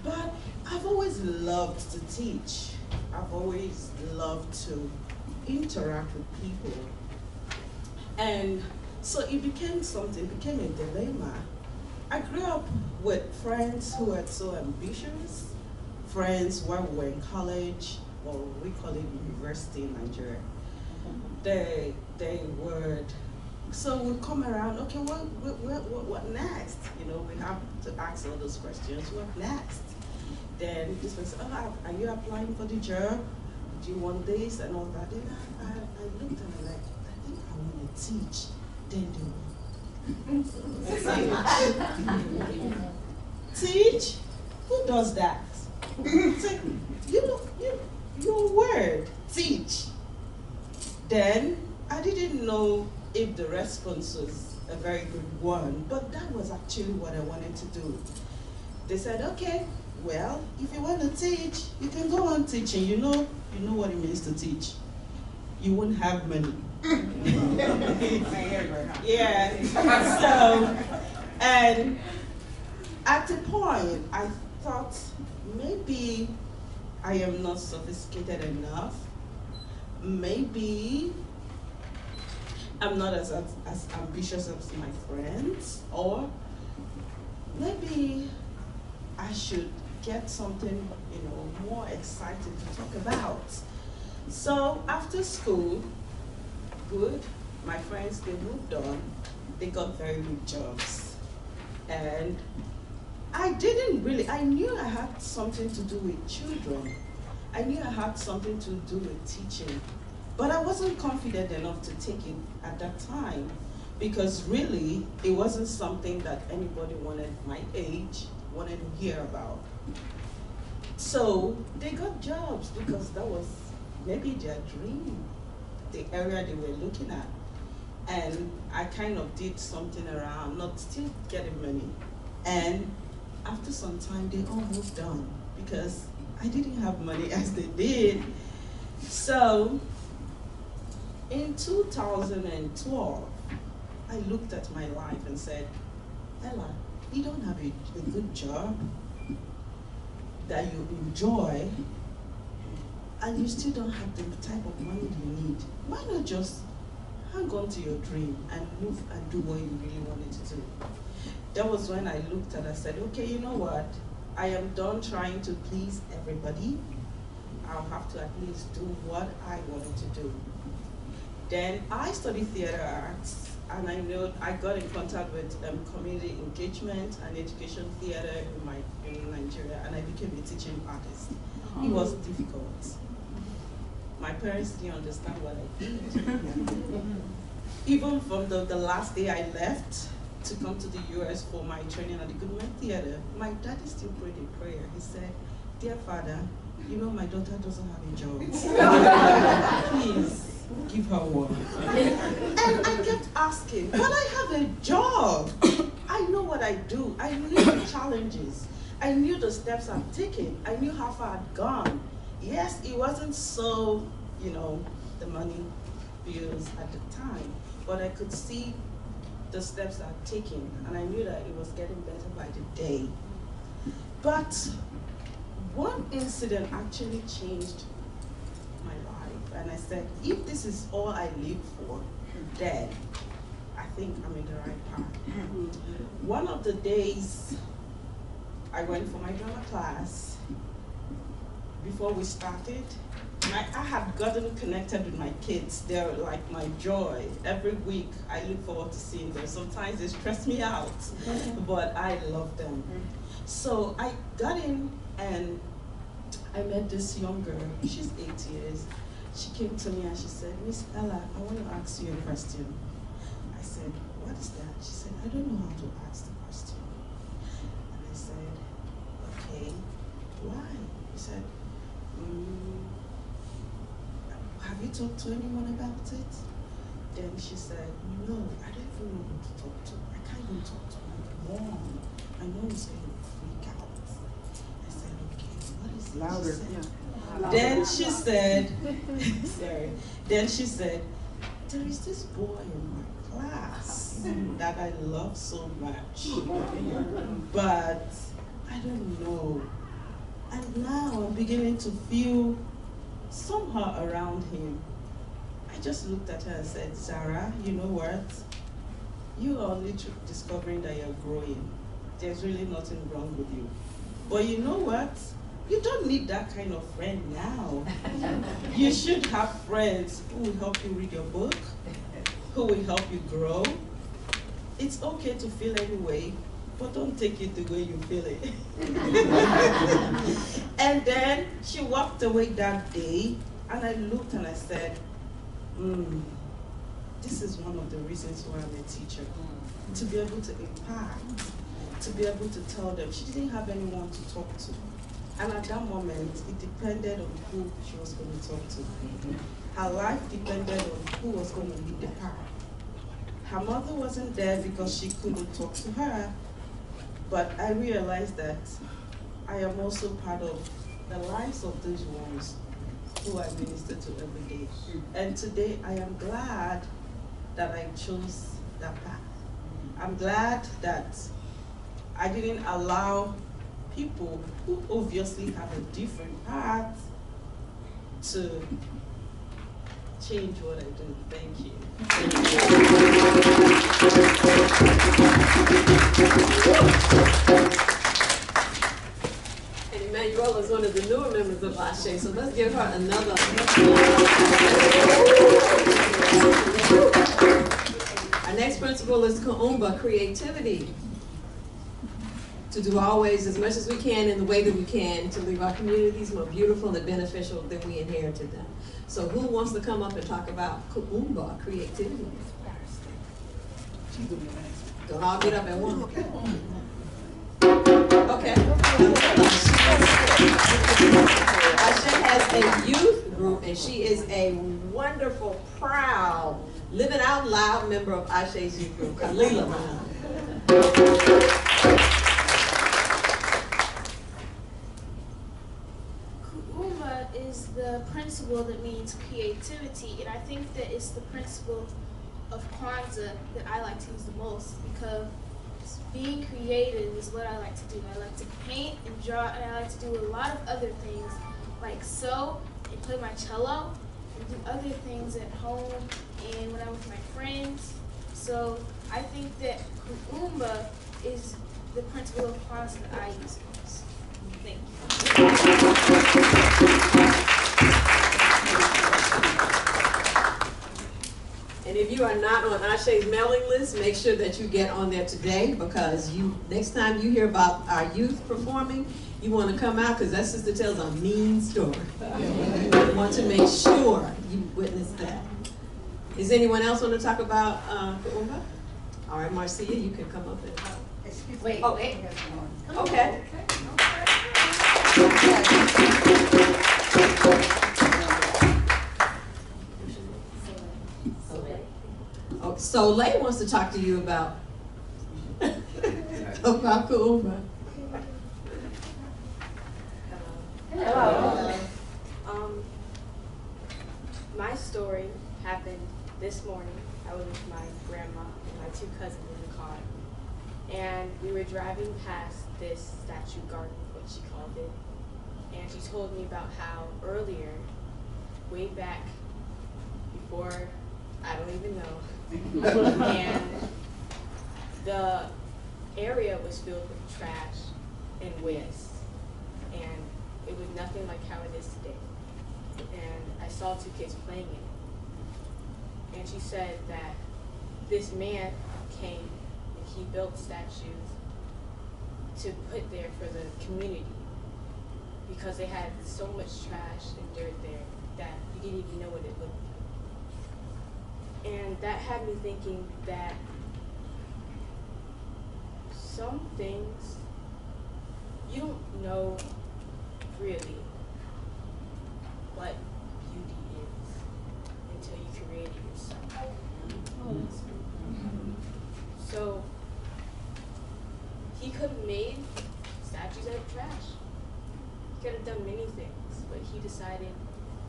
But I've always loved to teach. I've always loved to interact with people. And so it became a dilemma. I grew up with friends who were so ambitious, friends when we were in college, or we call it university in Nigeria. They would, so we'd come around, okay, what next? We have to ask all those questions, what next? Then this person, are you applying for the job? Do you want this and all that? Then I looked at it like, I think I want to teach. Then teach? Who does that? Say, your word, teach. Then I didn't know if the response was a very good one, but that was actually what I wanted to do. They said, okay, well, if you want to teach, you can go on teaching. You know what it means to teach. You won't have money. Yeah. So, and at the point, I thought maybe I am not sophisticated enough. Maybe I'm not as ambitious as my friends, or maybe I should get something, more exciting to talk about. So after school, good, my friends, they moved on. They got very good jobs. And I knew I had something to do with children. I knew I had something to do with teaching. But I wasn't confident enough to take it at that time, because really, it wasn't something that anybody my age wanted to hear about. So they got jobs because that was maybe their dream, the area they were looking at. And I kind of did something around, not still getting money. And after some time, they all moved on because I didn't have money as they did. So in 2012, I looked at my life and said, Ella, you don't have a good job that you enjoy, and you still don't have the type of money you need. Why not just hang on to your dream and move and do what you really wanted to do? That was when I looked and I said, okay, you know what? I am done trying to please everybody. I'll have to at least do what I wanted to do. Then I studied theater arts, and I got in contact with community engagement and education theater in Nigeria, and I became a teaching artist. It was difficult. My parents didn't understand what I did. Even from the last day I left to come to the US for my training at the Goodman Theater, my daddy still prayed a prayer. He said, dear Father, my daughter doesn't have a job. Please, give her one. And I kept asking, but I have a job. I know what I do. I knew the challenges. I knew the steps I've taken. I knew how far I'd gone. Yes, it wasn't so, the money bills at the time, but I could see the steps I'd taken, and I knew that it was getting better by the day. But one incident actually changed my life, and I said, if this is all I live for, then I think I'm in the right path. One of the days, I went for my drama class. Before we started, I had gotten connected with my kids. They're like my joy. Every week, I look forward to seeing them. Sometimes they stress me out, but I love them. So I got in, and I met this young girl. She's 8 years. She came to me and she said, Miss Ella, I want to ask you a question. I said, what is that? She said, I don't know how to ask the question. And I said, okay, why? He said, have you talked to anyone about it? Then she said, no, I don't even know who to talk to. I can't even talk to my mom. My mom is going to freak out. I said, okay, what is it? Louder, yeah. Then she said, sorry. Then she said, there is this boy in my class that I love so much, but I don't know. And now I'm beginning to feel somehow around him. I just looked at her and said, Sarah, you know what? You are only discovering that you're growing. There's really nothing wrong with you. But you know what? You don't need that kind of friend now. You should have friends who will help you read your book, who will help you grow. It's okay to feel anyway, but don't take it the way you feel it. And then she walked away that day, and I looked and I said, this is one of the reasons why I'm a teacher. To be able to impact, to be able to tell them. She didn't have anyone to talk to. And at that moment, it depended on who she was going to talk to. Her life depended on who was going to lead the path. her mother wasn't there because she couldn't talk to her, but I realized that I am also part of the lives of those ones who I minister to every day. And today I am glad that I chose that path. I'm glad that I didn't allow people who obviously have a different path to change what I do. Thank you. And Emmanuel is one of the newer members of ASE, so let's give her another. Our next principle is Kuumba, creativity. To do always as much as we can in the way that we can to leave our communities more beautiful and beneficial than we inherited them. So who wants to come up and talk about Kuumba, creativity? Don't all get up at once. Okay. Ashe has a youth group, and she is a wonderful, proud, living out loud member of Ashe's youth group, Kalila. Kuumba is the principle that means creativity, and I think that it's the principle of Kwanzaa that I like to use the most, because being creative is what I like to do. I like to paint and draw, and I like to do a lot of other things, like sew and play my cello, and do other things at home and when I'm with my friends. So I think that Kuumba is the principle of Kwanzaa that I use the most. Thank you. And if you are not on Ashe's mailing list, make sure that you get on there today, because next time you hear about our youth performing, you want to come out, because that sister tells a mean story. You want to make sure you witness that. Is anyone else want to talk about Kuumba? All right, Marcia, you can come up and talk. Wait. Okay. Oh, Soleil wants to talk to you about Kuumba. Hello. My story happened this morning. I was with my grandma and my two cousins in the car, and we were driving past this statue garden, what she called it, and she told me about how earlier, way back before, I don't even know, and the area was filled with trash and waste, and it was nothing like how it is today. And I saw two kids playing in it. And she said that this man came and he built statues to put there for the community, because they had so much trash and dirt there that you didn't even know what it looked like. And that had me thinking that some things you don't know really what beauty is until you create it yourself. So he could have made statues out of trash. He could have done many things, but he decided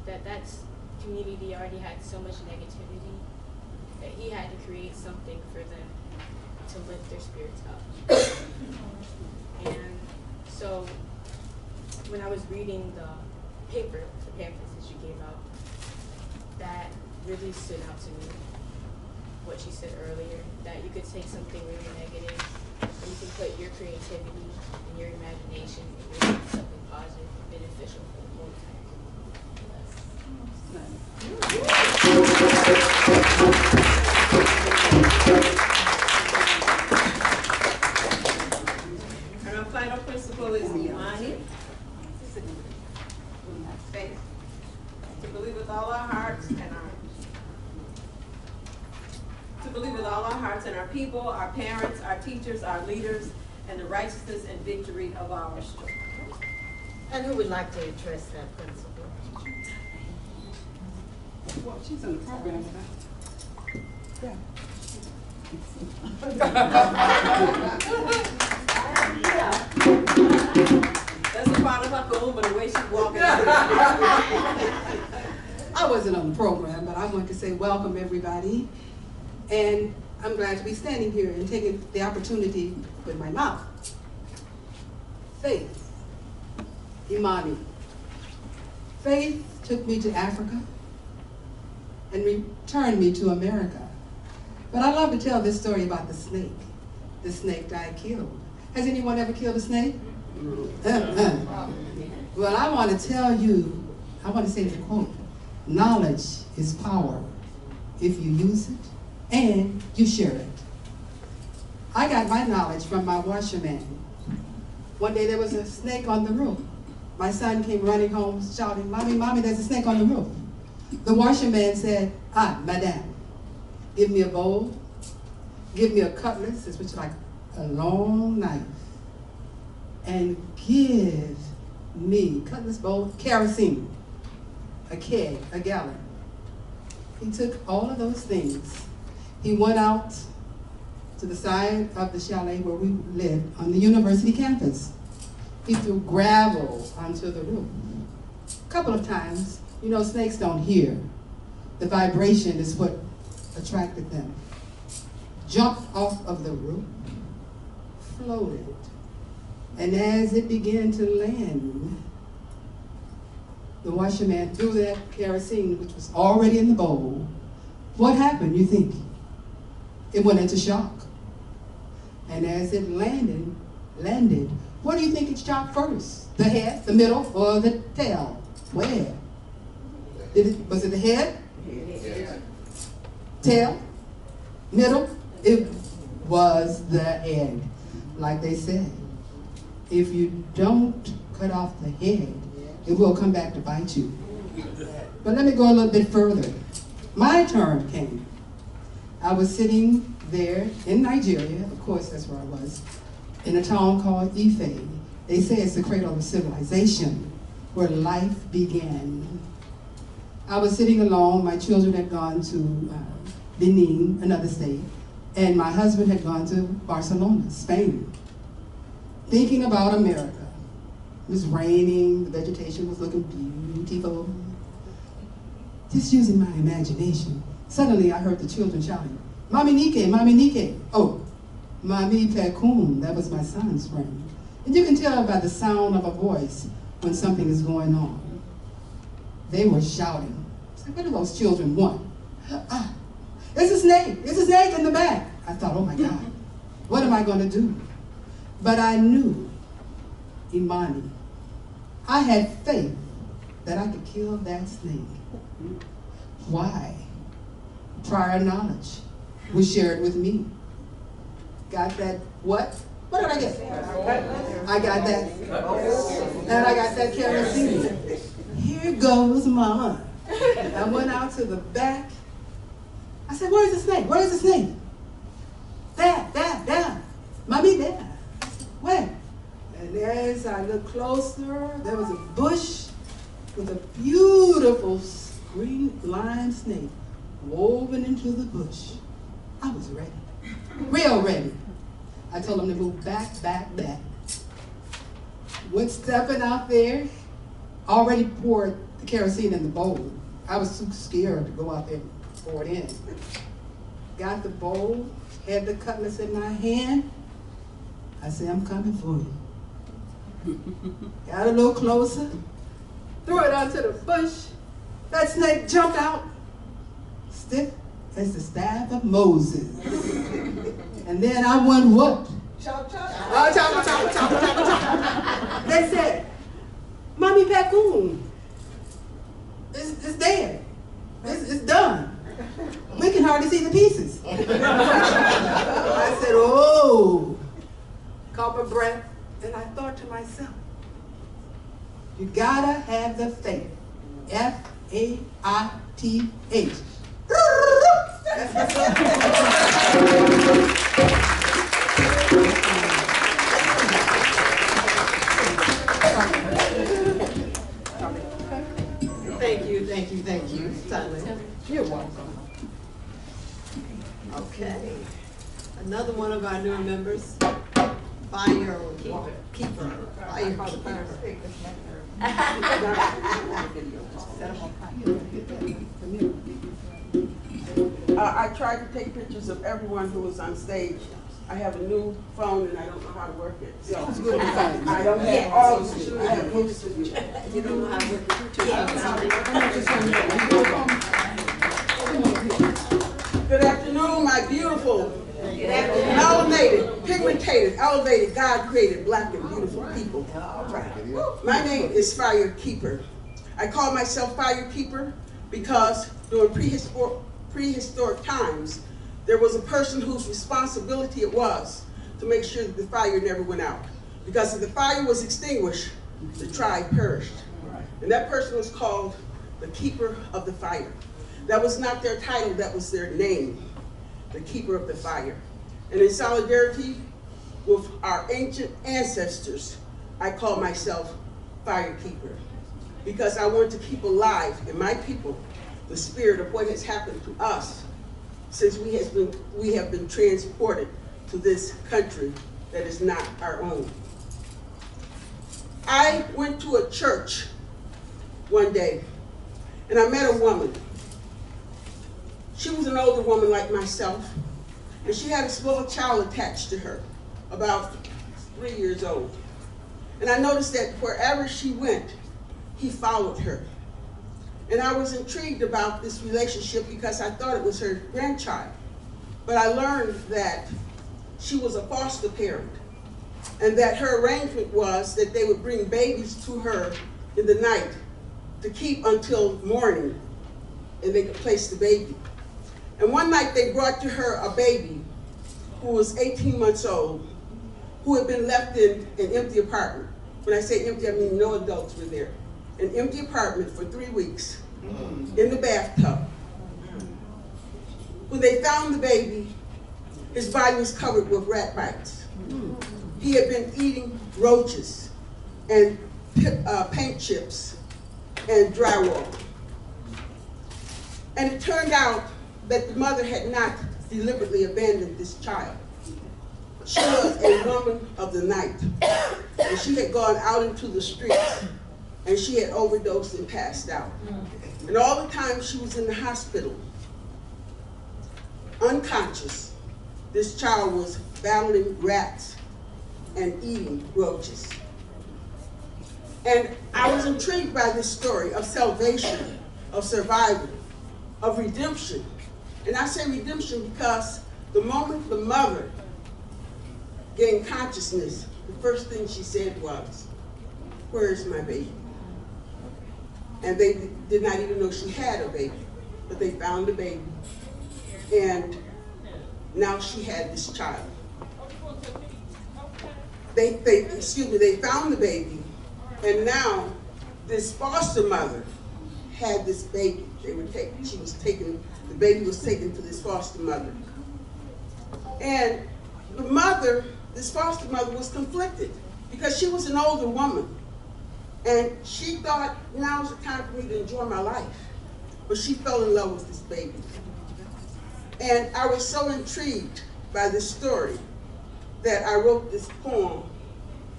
that that's community already had so much negativity that he had to create something for them to lift their spirits up. And so when I was reading the paper, the pamphlets that she gave out, that really stood out to me. What she said earlier, that you could take something really negative and you can put your creativity and your imagination and make something positive and beneficial for the whole And our final principle is Imani. Faith. To believe with all our hearts and our people, our parents, our teachers, our leaders, and the righteousness and victory of our strength. And who would like to address that principle? Well, she's in the program. Yeah. That's a part of her cool, but the way she's walking. I wasn't on the program, but I want to say welcome everybody. And I'm glad to be standing here and taking the opportunity with my mouth. Faith, Imani. Faith took me to Africa and returned me to America. But I love to tell this story about the snake that I killed. Has anyone ever killed a snake? Well, I want to tell you, I want to say the quote, knowledge is power if you use it and you share it. I got my knowledge from my washerman. One day there was a snake on the roof. My son came running home shouting, "Mommy, Mommy, there's a snake on the roof." The washerman said, "Ah, madame, give me a bowl, give me a cutlass," which is like a long knife, and give me, cutlass, bowl, kerosene, a keg, a gallon. He took all of those things. He went out to the side of the chalet where we lived on the university campus. He threw gravel onto the roof. A couple of times, you know, snakes don't hear. The vibration is what attracted them. Jumped off of the roof, floated, and as it began to land, the washerman threw that kerosene, which was already in the bowl. What happened, you think? It went into shock. And as it landed, what do you think it shocked first? The head, the middle, or the tail? Where? Was it the head? Yeah. Tail? Middle? It was the head. Like they said, if you don't cut off the head, it will come back to bite you. But let me go a little bit further. My turn came. I was sitting there in Nigeria, of course that's where I was, in a town called Ife. They say it's the cradle of civilization, where life began. I was sitting alone. My children had gone to Benin, another state, and my husband had gone to Barcelona, Spain, thinking about America. It was raining, the vegetation was looking beautiful. Just using my imagination. Suddenly I heard the children shouting, "Mami Nike, Mami Nike." Oh, Mami PreKwanzaa, that was my son's friend. And you can tell by the sound of a voice when something is going on. They were shouting. I said, what do those children want? Ah, there's a snake in the back. I thought, oh my God, what am I going to do? But I knew, Imani, I had faith that I could kill that snake. Why? Prior knowledge was shared with me. Got that what? What did I get? I got that. And I got that kerosene. Here goes Mama. I went out to the back. I said, where's the snake? Where's the snake? There. Mommy, there. Where? And as I looked closer, there was a bush with a beautiful green lime snake woven into the bush. I was ready, real ready. I told him to move back. Went stepping out there, already poured the kerosene in the bowl. I was too scared to go out there and pour it in. Got the bowl, had the cutlass in my hand. I said, I'm coming for you. Got a little closer, threw it onto the bush. That snake jumped out, stiff as the staff of Moses. And then I went what? Chop. They said, Mommy PreKwanzaa, it's dead. It's done. We can hardly see the pieces. I said, oh. Caught my breath, and I thought to myself, you gotta have the faith. Faith. Thank you, Tyler. You're welcome. Okay. of our newer members. Fire keeper. Fire keeper. I tried to take pictures of everyone who was on stage. I have a new phone and I don't know how to work it. So I don't have all the pictures. I have most of you. You don't know how to work it. Good afternoon, my beautiful, melanated, pigmented, elevated, God-created, black and beautiful people. My name is Fire Keeper. I call myself Fire Keeper because during prehistoric times, there was a person whose responsibility it was to make sure that the fire never went out. Because if the fire was extinguished, the tribe perished. And that person was called the Keeper of the Fire. That was not their title, that was their name, the Keeper of the Fire. And in solidarity with our ancient ancestors, I call myself Fire Keeper. Because I want to keep alive in my people the spirit of what has happened to us since we have been transported to this country that is not our own. I went to a church one day and I met a woman. She was an older woman like myself, and she had a small child attached to her, about 3 years old. And I noticed that wherever she went, he followed her. And I was intrigued about this relationship because I thought it was her grandchild. But I learned that she was a foster parent and that her arrangement was that they would bring babies to her in the night to keep until morning and they could place the baby. And one night they brought to her a baby who was 18 months old, who had been left in an empty apartment. When I say empty, I mean no adults were there. An empty apartment for 3 weeks in the bathtub. When they found the baby, his body was covered with rat bites. He had been eating roaches and paint chips and drywall. And it turned out that the mother had not deliberately abandoned this child. She was a woman of the night, and she had gone out into the streets, and she had overdosed and passed out. And all the time she was in the hospital, unconscious, this child was battling rats and eating roaches. And I was intrigued by this story of salvation, of survival, of redemption. And I say redemption because the moment the mother gained consciousness, the first thing she said was, "Where is my baby?" And they did not even know she had a baby, but they found the baby. And now she had this child. They found the baby, and now this foster mother had this baby. The baby was taken to this foster mother. And the mother, this foster mother, was conflicted because she was an older woman. And she thought, now's the time for me to enjoy my life. But she fell in love with this baby. And I was so intrigued by this story that I wrote this poem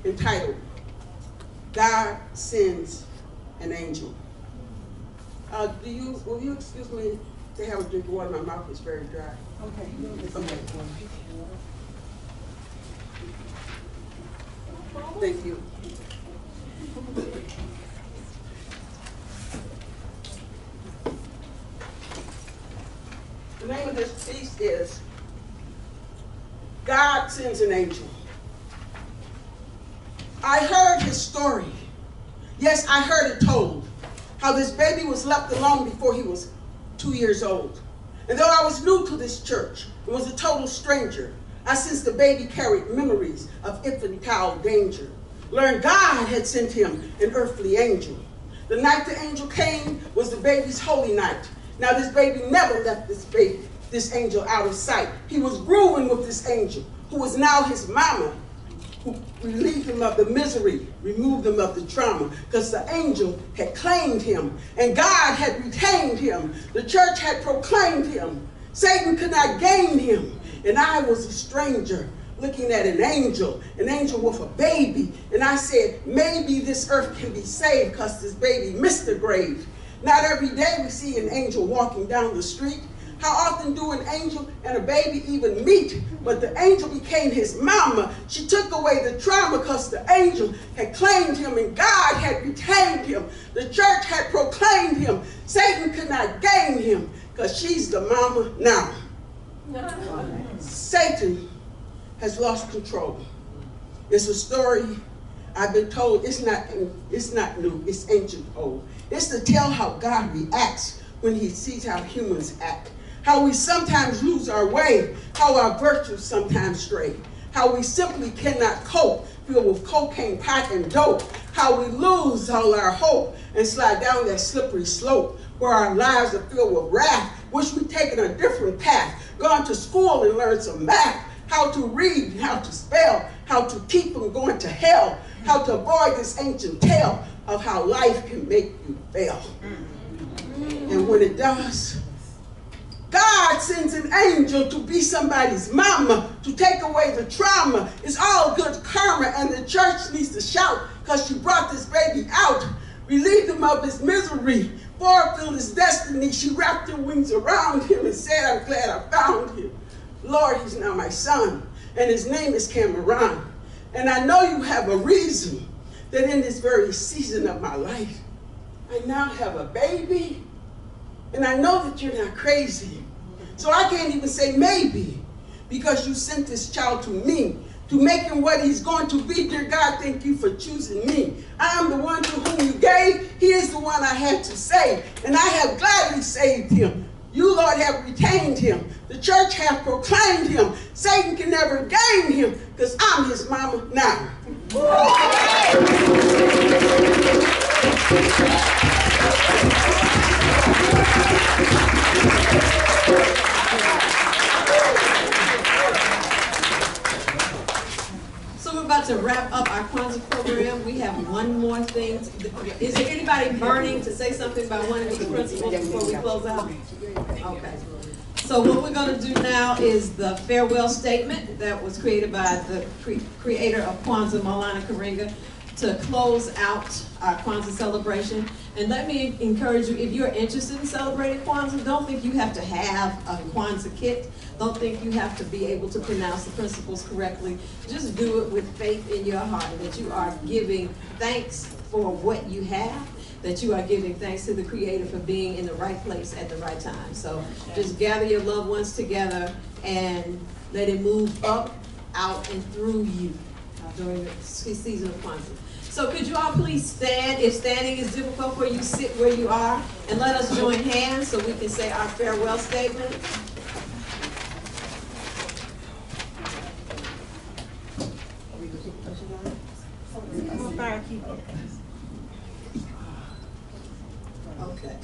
entitled, God Sends an Angel. Will you excuse me to have a drink of water? My mouth is very dry. Okay. Thank you. The name of this piece is God Sends an Angel. I heard his story. Yes, I heard it told. How this baby was left alone before he was 2 years old. And though I was new to this church and was a total stranger, I sensed the baby carried memories of infantile danger. Learned God had sent him an earthly angel. The night the angel came was the baby's holy night. Now this baby never left this angel out of sight. He was grooving with this angel, who was now his mama, who relieved him of the misery, removed him of the trauma, because the angel had claimed him, and God had retained him. The church had proclaimed him. Satan could not gain him. and I was a stranger looking at an angel with a baby, and I said, maybe this earth can be saved because this baby missed the grave. Not every day we see an angel walking down the street. How often do an angel and a baby even meet? But the angel became his mama. She took away the trauma because the angel had claimed him and God had retained him. The church had proclaimed him. Satan could not gain him because she's the mama now. Satan has lost control. It's a story I've been told. It's not new, it's ancient old. It's to tell how God reacts when he sees how humans act. How we sometimes lose our way, how our virtues sometimes stray, how we simply cannot cope, filled with cocaine, pot, and dope, how we lose all our hope and slide down that slippery slope where our lives are filled with wrath, wish we'd taken a different path, gone to school and learned some math, how to read, how to spell, how to keep from going to hell, how to avoid this ancient tale of how life can make you fail. And when it does, God sends an angel to be somebody's mama, to take away the trauma. It's all good karma, and the church needs to shout because she brought this baby out, relieved him of his misery, fulfilled his destiny. She wrapped her wings around him and said, I'm glad I found him. Lord, he's now my son, and his name is Cameron. And I know you have a reason that in this very season of my life, I now have a baby, and I know that you're not crazy. So I can't even say maybe, because you sent this child to me to make him what he's going to be. Dear God, thank you for choosing me. I am the one to whom you gave. He is the one I had to save, and I have gladly saved him. You, Lord, have retained him. The church have proclaimed him. Satan can never gain him because I'm his mama now. So we're about to wrap up our Kwanzaa program. We have one more thing. Is there anybody burning to say something about one of the principles before we close out? Okay. So what we're going to do now is the farewell statement that was created by the creator of Kwanzaa, Maulana Karinga, to close out our Kwanzaa celebration. And let me encourage you, if you're interested in celebrating Kwanzaa, don't think you have to have a Kwanzaa kit. Don't think you have to be able to pronounce the principles correctly. Just do it with faith in your heart that you are giving thanks for what you have, that you are giving thanks to the Creator for being in the right place at the right time. So just gather your loved ones together and let it move up, out, and through you during the season of Kwanzaa. So could you all please stand? If standing is difficult for you, sit where you are and let us join hands so we can say our farewell statement. Okay.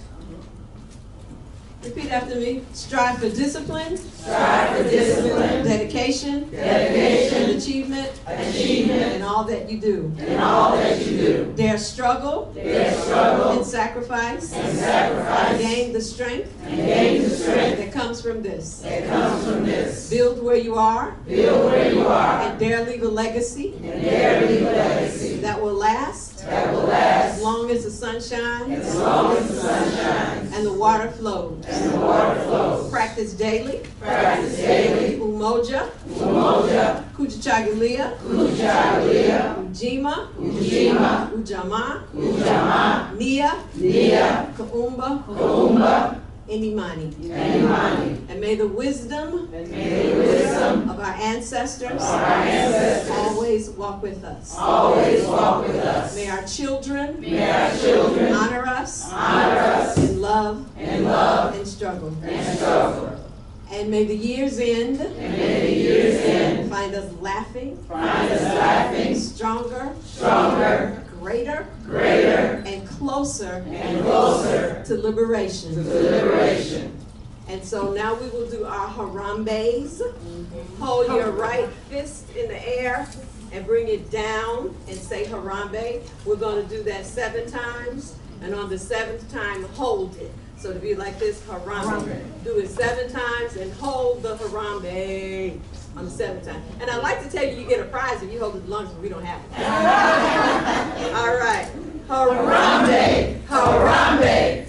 Repeat after me. Strive for discipline. Strive for discipline. Dedication. Dedication. And achievement. Achievement. In all that you do. In all that you do. Dare struggle. Dare struggle. And sacrifice. And sacrifice. And gain the strength. And gain the strength. That comes from this. That comes from this. Build where you are. Build where you are. And dare leave a legacy. And dare leave a legacy. That will last. That will last. As long as the sun shines. As long as the sun shines. And the water flows. And the water flows. Practice daily. Practice daily. Umoja. Umoja. Kujichagulia. Kujichagulia. Ujima. Ujima. Ujamaa. Ujamaa. Nia. Nia. Kaumba. Kaumba. And Imani. And may the wisdom of our ancestors always walk with us. Always walk with us. May our children honor us in love and struggle. And may the years end. Find us laughing. Stronger. Greater. And closer. To liberation. And so now we will do our Harambes. Hold your right fist in the air and bring it down and say Harambe. We're going to do that 7 times. And on the 7th time, hold it. So to be like this, harambe. Do it 7 times and hold the harambe on the 7th time. And I'd like to tell you, you get a prize if you hold it the longest, but we don't have it. All right. Harambe, harambe,